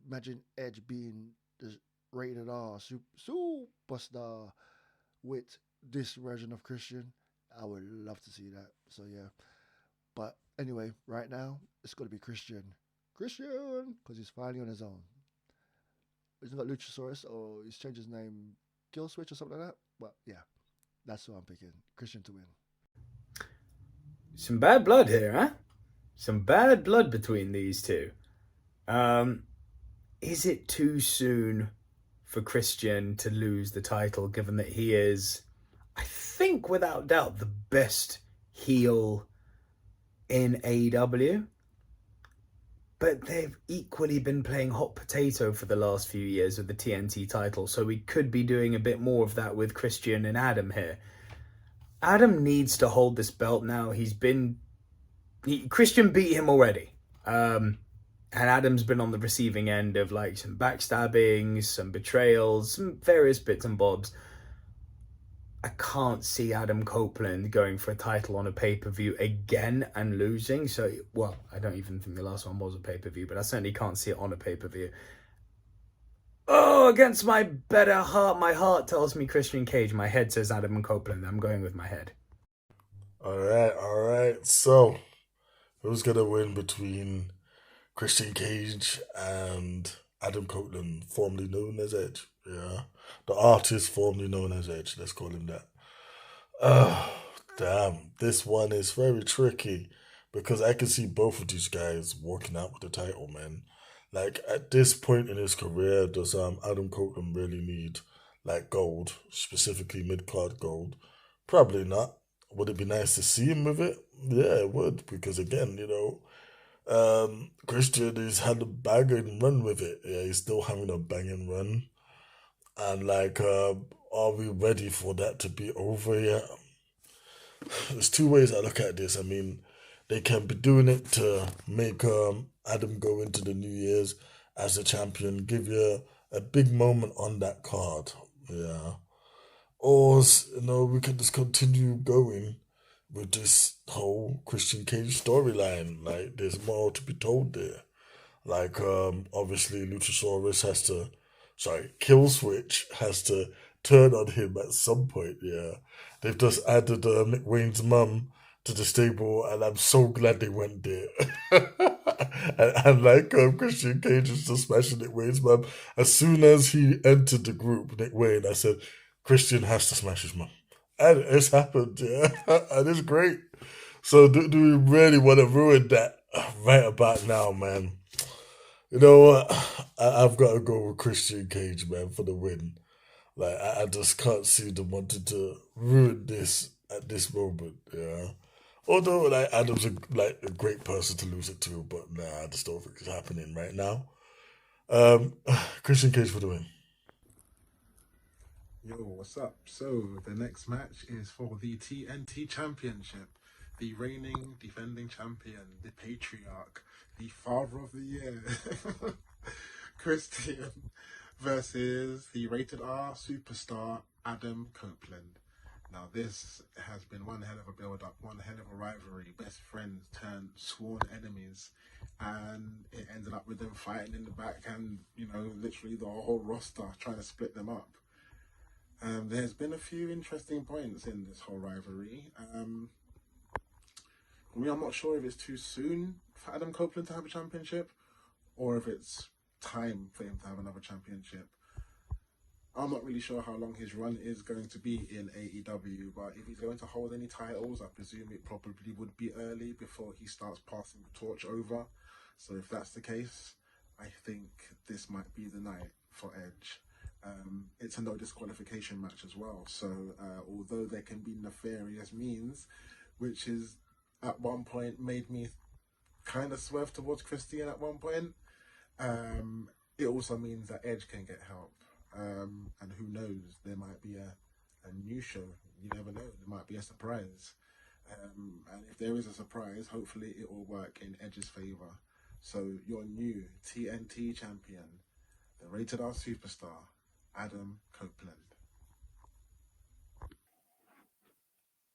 imagine Edge being the rated R superstar with this version of Christian. I would love to see that. So yeah. But anyway, right now it's got to be Christian, because he's finally on his own. He's not Luchasaurus, or he's changed his name, Kill Switch or something like that. But yeah, that's what I'm picking. Christian to win. Some bad blood here, huh? Some bad blood between these two. Is it too soon for Christian to lose the title, given that he is, I think, without doubt, the best heel in AEW? But they've equally been playing hot potato for the last few years with the TNT title, so we could be doing a bit more of that with Christian and Adam here. Adam needs to hold this belt now. Christian beat him already. And Adam's been on the receiving end of like some backstabbing, some betrayals, some various bits and bobs. I can't see Adam Copeland going for a title on a pay-per-view again and losing. So, well, I don't even think the last one was a pay-per-view, but I certainly can't see it on a pay-per-view. Oh, against my better heart, my heart tells me Christian Cage. My head says Adam Copeland. I'm going with my head. All right. So, who's going to win between Christian Cage and Adam Copeland, formerly known as Edge? Yeah. The artist formerly known as Edge. Let's call him that. Damn. This one is very tricky because I can see both of these guys walking out with the title, man. Like, at this point in his career, does Adam Copeland really need, like, gold, specifically mid-card gold? Probably not. Would it be nice to see him with it? Yeah, it would, because, again, you know, Christian has had a banging run with it. Yeah, he's still having a banging run. And, like, are we ready for that to be over yet? There's two ways I look at this. I mean, they can be doing it to make Adam go into the New Year's as a champion, give you a big moment on that card. Yeah. Or, you know, we can just continue going with this whole Christian Cage storyline. Like, there's more to be told there. Like, obviously, Kill Switch has to turn on him at some point. Yeah, they've just added Nick Wayne's mum to the stable, and I'm so glad they went there. and like Christian Cage is just smashing Nick Wayne's mum. As soon as he entered the group, Nick Wayne, I said, Christian has to smash his mum. And it's happened, yeah. And it's great. So do we really want to ruin that right about now, man? You know what? I've got to go with Christian Cage, man, for the win. Like, I just can't see them wanting to ruin this at this moment, yeah. Although, like, Adam's a great person to lose it to, but nah, I just don't think it's happening right now. Um, Christian Cage for the win. Yo, what's up? So, the next match is for the TNT Championship. The reigning, defending champion, the patriarch, the father of the year, Christian, versus the rated R superstar, Adam Copeland. Now, this has been one hell of a build-up, one hell of a rivalry, best friends turned sworn enemies, and it ended up with them fighting in the back and, literally the whole roster trying to split them up. There's been a few interesting points in this whole rivalry. I'm not sure if it's too soon for Adam Copeland to have a championship or if it's time for him to have another championship. I'm not really sure how long his run is going to be in AEW, but if he's going to hold any titles, I presume it probably would be early before he starts passing the torch over. So if that's the case, I think this might be the night for Edge. It's a no disqualification match as well. So although there can be nefarious means, which is at one point made me kind of swerve towards Christian at one point, it also means that Edge can get help. And who knows, there might be a new show. You never know, there might be a surprise. And if there is a surprise, hopefully it will work in Edge's favour. So your new TNT champion, the rated R superstar, Adam Copeland.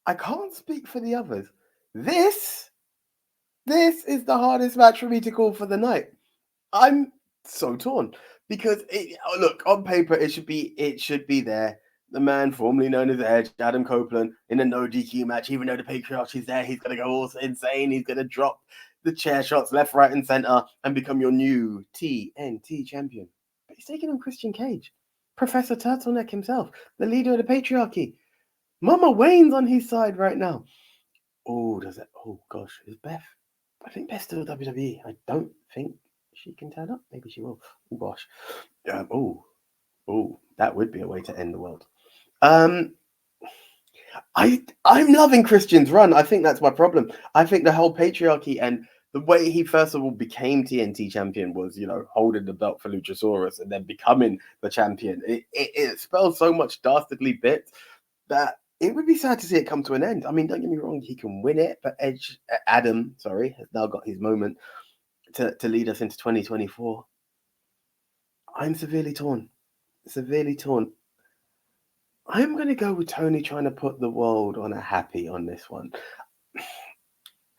I can't speak for the others. This is the hardest match for me to call for the night. I'm so torn because look, on paper it should be there. The man formerly known as Edge, Adam Copeland, in a no DQ match. Even though the patriarch is there, he's gonna go all insane. He's gonna drop the chair shots left, right, and center and become your new TNT champion. But he's taking on Christian Cage, Professor Turtleneck himself, the leader of the patriarchy. Mama Wayne's on his side right now. Oh, does it? Oh gosh, is Beth? I think Beth's still WWE. I don't think she can turn up. Maybe she will. Oh gosh. That would be a way to end the world. I'm loving Christian's run. I think that's my problem. I think the whole patriarchy and the way he first of all became TNT champion was, holding the belt for Luchasaurus and then becoming the champion. It spells so much dastardly bits that it would be sad to see it come to an end. I mean, don't get me wrong, he can win it, but Adam, has now got his moment to lead us into 2024. I'm severely torn. I'm going to go with Tony trying to put the world on a happy on this one.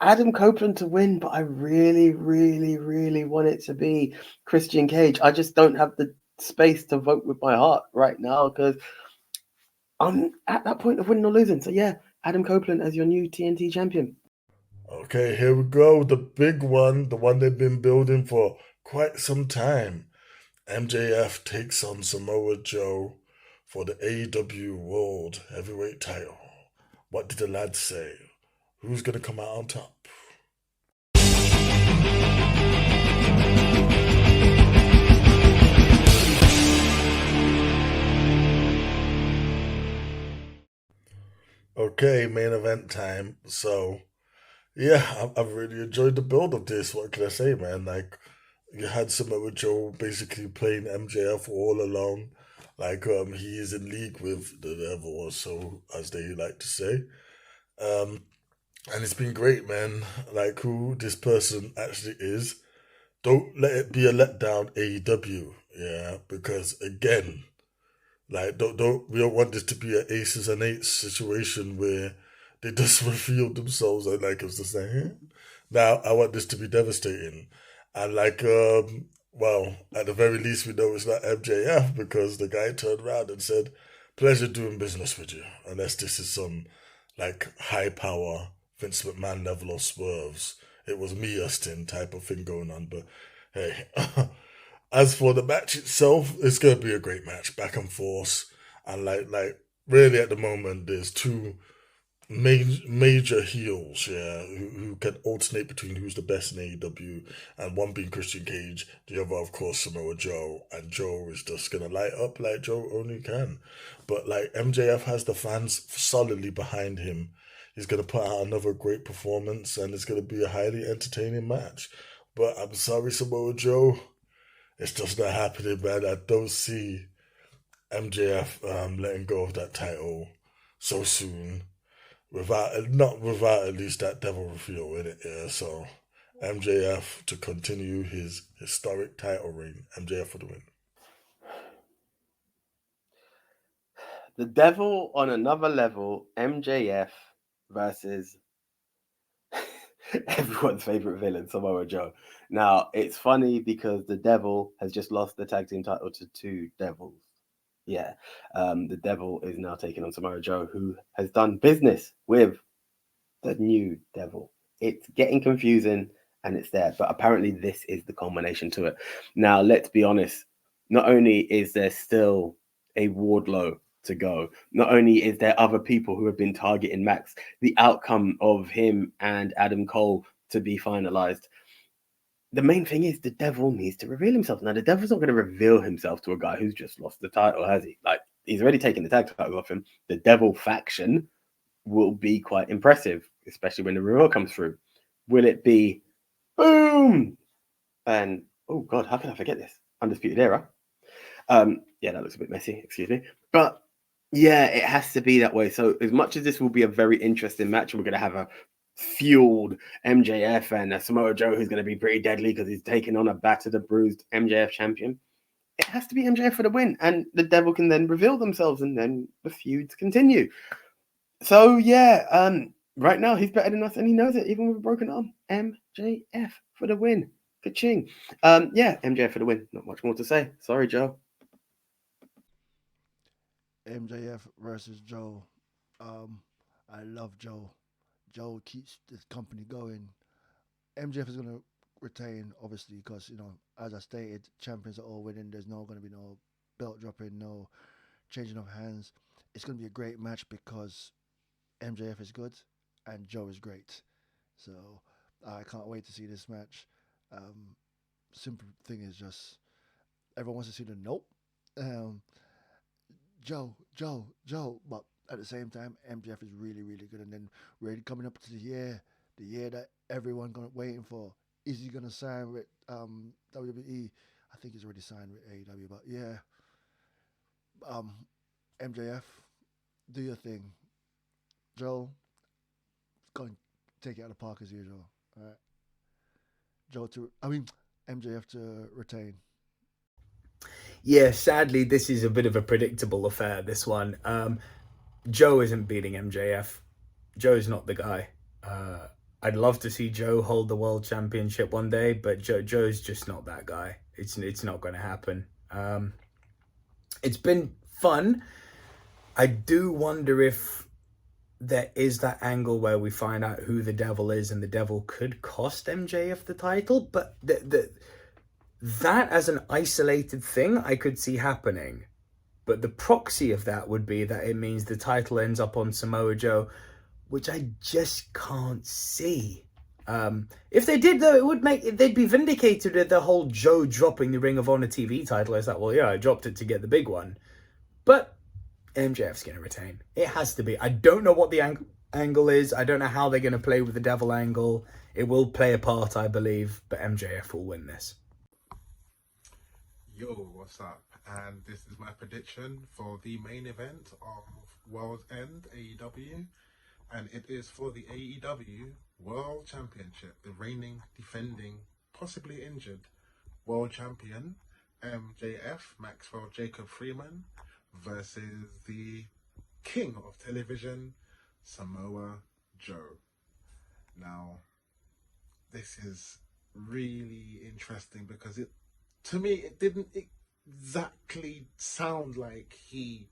Adam Copeland to win, but I really, really, really want it to be Christian Cage. I just don't have the space to vote with my heart right now because I'm at that point of winning or losing. So yeah, Adam Copeland as your new TNT champion. Okay, here we go. The big one, the one they've been building for quite some time. MJF takes on Samoa Joe for the AEW World Heavyweight title. What did the lads say? Who's going to come out on top? Okay, main event time. So, yeah, I've really enjoyed the build of this. What can I say, man? Like, you had Samoa Joe basically playing MJF all along. Like, he is in league with the devil, or so, as they like to say. And it's been great, man. Like, who this person actually is. Don't let it be a letdown, AEW. Yeah, because again, like, we don't want this to be an aces and eights situation where they just revealed themselves and like it was just like, "Huh?" Now I want this to be devastating. And like well, at the very least we know it's not MJF because the guy turned around and said, pleasure doing business with you. Unless this is some like high power Vince McMahon level of swerves. It was me Austin type of thing going on, but hey. As for the match itself, it's gonna be a great match, back and forth, and like really at the moment there's two major heels, yeah, who can alternate between who's the best in AEW, and one being Christian Cage, the other of course Samoa Joe, and Joe is just gonna light up like Joe only can. But like MJF has the fans solidly behind him. He's gonna put out another great performance, and it's gonna be a highly entertaining match. But I'm sorry, Samoa Joe, it's just not happening, man. I don't see MJF letting go of that title so soon without not without at least that devil reveal in it. Yeah, so MJF to continue his historic title reign. MJF for the win. The devil on another level, MJF versus everyone's favorite villain, Samoa Joe. Now, it's funny because the devil has just lost the tag team title to two devils. Yeah. The devil is now taking on Samoa Joe, who has done business with the new devil. It's getting confusing and it's there, but apparently this is the culmination to it. Now, let's be honest, not only is there still a Wardlow to go, not only is there other people who have been targeting Max, the outcome of him and Adam Cole to be finalized. The main thing is the devil needs to reveal himself. Now, the devil's not going to reveal himself to a guy who's just lost the title, has he? Like, he's already taken the tag title off him. The devil faction will be quite impressive, especially when the reveal comes through. Will it be boom? And oh god, how can I forget this? Undisputed Era. Yeah, that looks a bit messy, excuse me. But yeah, it has to be that way. So as much as this will be a very interesting match, and we're gonna have a fueled MJF and a Samoa Joe who's gonna be pretty deadly because he's taking on a battered, bruised MJF champion. It has to be MJF for the win, and the devil can then reveal themselves, and then the feuds continue. So yeah, right now he's better than us, and he knows it, even with a broken arm. MJF for the win. Ka-ching. Yeah, MJF for the win. Not much more to say. Sorry, Joe. MJF versus Joe. I love Joe. Joe keeps this company going. MJF is going to retain, obviously, because, as I stated, champions are all winning. There's no going to be no belt dropping, no changing of hands. It's going to be a great match because MJF is good and Joe is great. So I can't wait to see this match. Simple thing is just everyone wants to see the nope. Um, Joe. But at the same time, MJF is really, really good. And then we're coming up to the year that everyone waiting for. Is he gonna sign with WWE? I think he's already signed with AEW. But yeah, MJF, do your thing. Joe, go and take it out of the park as usual. All right. MJF to retain. Yeah, sadly, this is a bit of a predictable affair, this one. Joe isn't beating MJF. Joe's not the guy. I'd love to see Joe hold the world championship one day, but Joe's just not that guy. It's not going to happen. It's been fun. I do wonder if there is that angle where we find out who the devil is and the devil could cost MJF the title, but that as an isolated thing I could see happening. But the proxy of that would be that it means the title ends up on Samoa Joe, which I just can't see. If they did, though, they'd be vindicated with the whole Joe dropping the Ring of Honor TV title. It's like, well, yeah, I dropped it to get the big one. But MJF's going to retain. It has to be. I don't know what the angle is. I don't know how they're going to play with the devil angle. It will play a part, I believe, but MJF will win this. Yo, what's up? And this is my prediction for the main event of World's End AEW. And it is for the AEW World Championship, the reigning, defending, possibly injured World Champion MJF, Maxwell Jacob Freeman, versus the King of Television, Samoa Joe. Now, this is really interesting because to me, it didn't exactly sound like he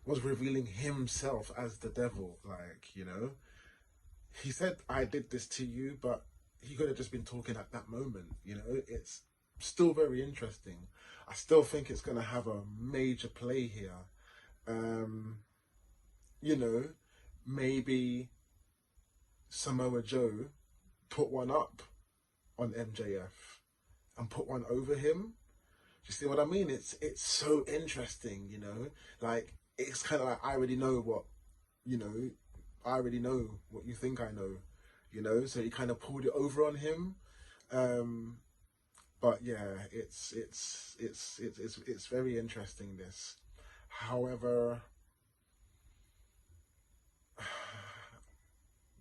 was revealing himself as the devil. Like, he said, I did this to you, but he could have just been talking at that moment. It's still very interesting. I still think it's going to have a major play here. Maybe Samoa Joe put one up on MJF and put one over him. Do you see what I mean? It's so interesting, like, it's kind of like, I already know what you think I know, so he kind of pulled it over on him. But yeah, it's very interesting, this. However,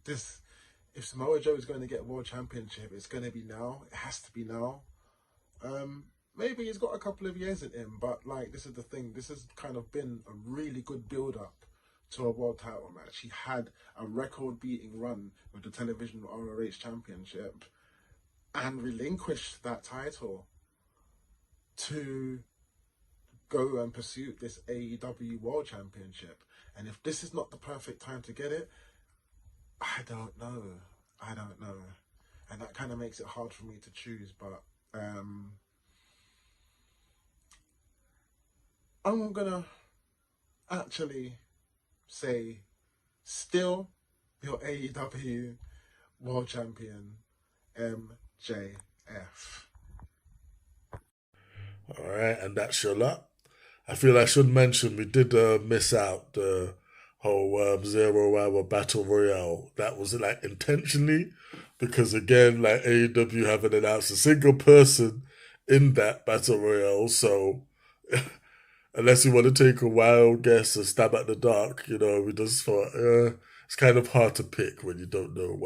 if Samoa Joe is going to get a world championship, it's going to be now. It has to be now. Maybe he's got a couple of years in him, but like, this is the thing. This has kind of been a really good build-up to a world title match. He had a record-beating run with the television ROH championship and relinquished that title to go and pursue this AEW world championship. And if this is not the perfect time to get it, I don't know. And that kind of makes it hard for me to choose, but I'm gonna actually say, still your AEW world champion, MJF. All right, and that's your lot. I feel I should mention we did miss out the whole 0 hour battle royale. That was like intentionally, because again, like, AEW haven't announced a single person in that battle royale, so unless you want to take a wild guess and stab at the dark, we just thought it's kind of hard to pick when you don't know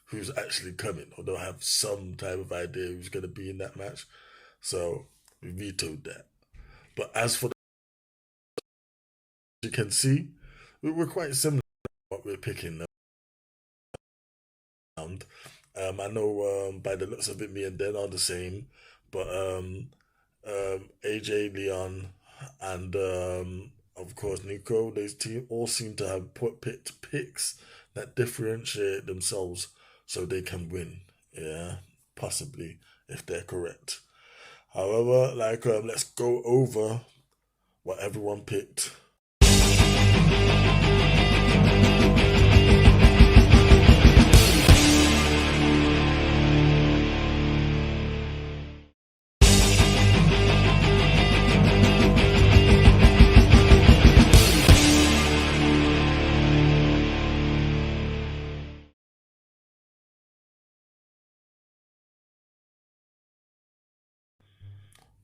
who's actually coming, or don't have some type of idea who's going to be in that match. So we vetoed that. But as for you can see, we're quite similar to what we're picking around. I know by the looks of it, me and Den are the same, but AJ, Leon, and of course Nico, they all seem to have picked picks that differentiate themselves so they can win. Yeah, possibly, if they're correct. However, let's go over what everyone picked.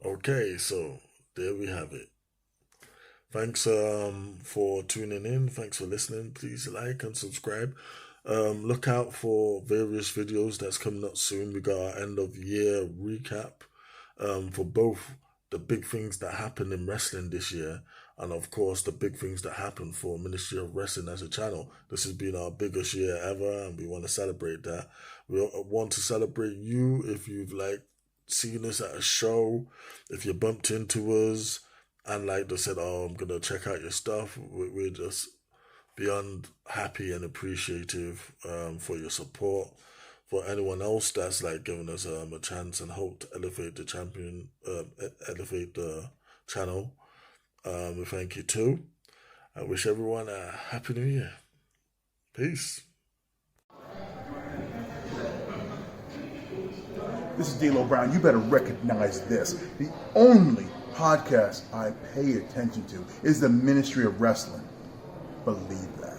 Okay, so there we have it. Thanks for tuning in. Thanks for listening. Please like and subscribe. Look out for various videos that's coming up soon. We got our end of year recap for both the big things that happened in wrestling this year, and of course the big things that happened for Ministry of Wrestling as a channel. This has been our biggest year ever, and we want to celebrate that. We want to celebrate you if you've seen us at a show, if you bumped into us and they said, oh, I'm gonna check out your stuff. We're just beyond happy and appreciative for your support. For anyone else that's giving us a chance and hope to elevate the channel, we thank you too. I wish everyone a happy new year. Peace. This is D'Lo Brown. You better recognize this. The only podcast I pay attention to is the Ministry of Wrestling. Believe that.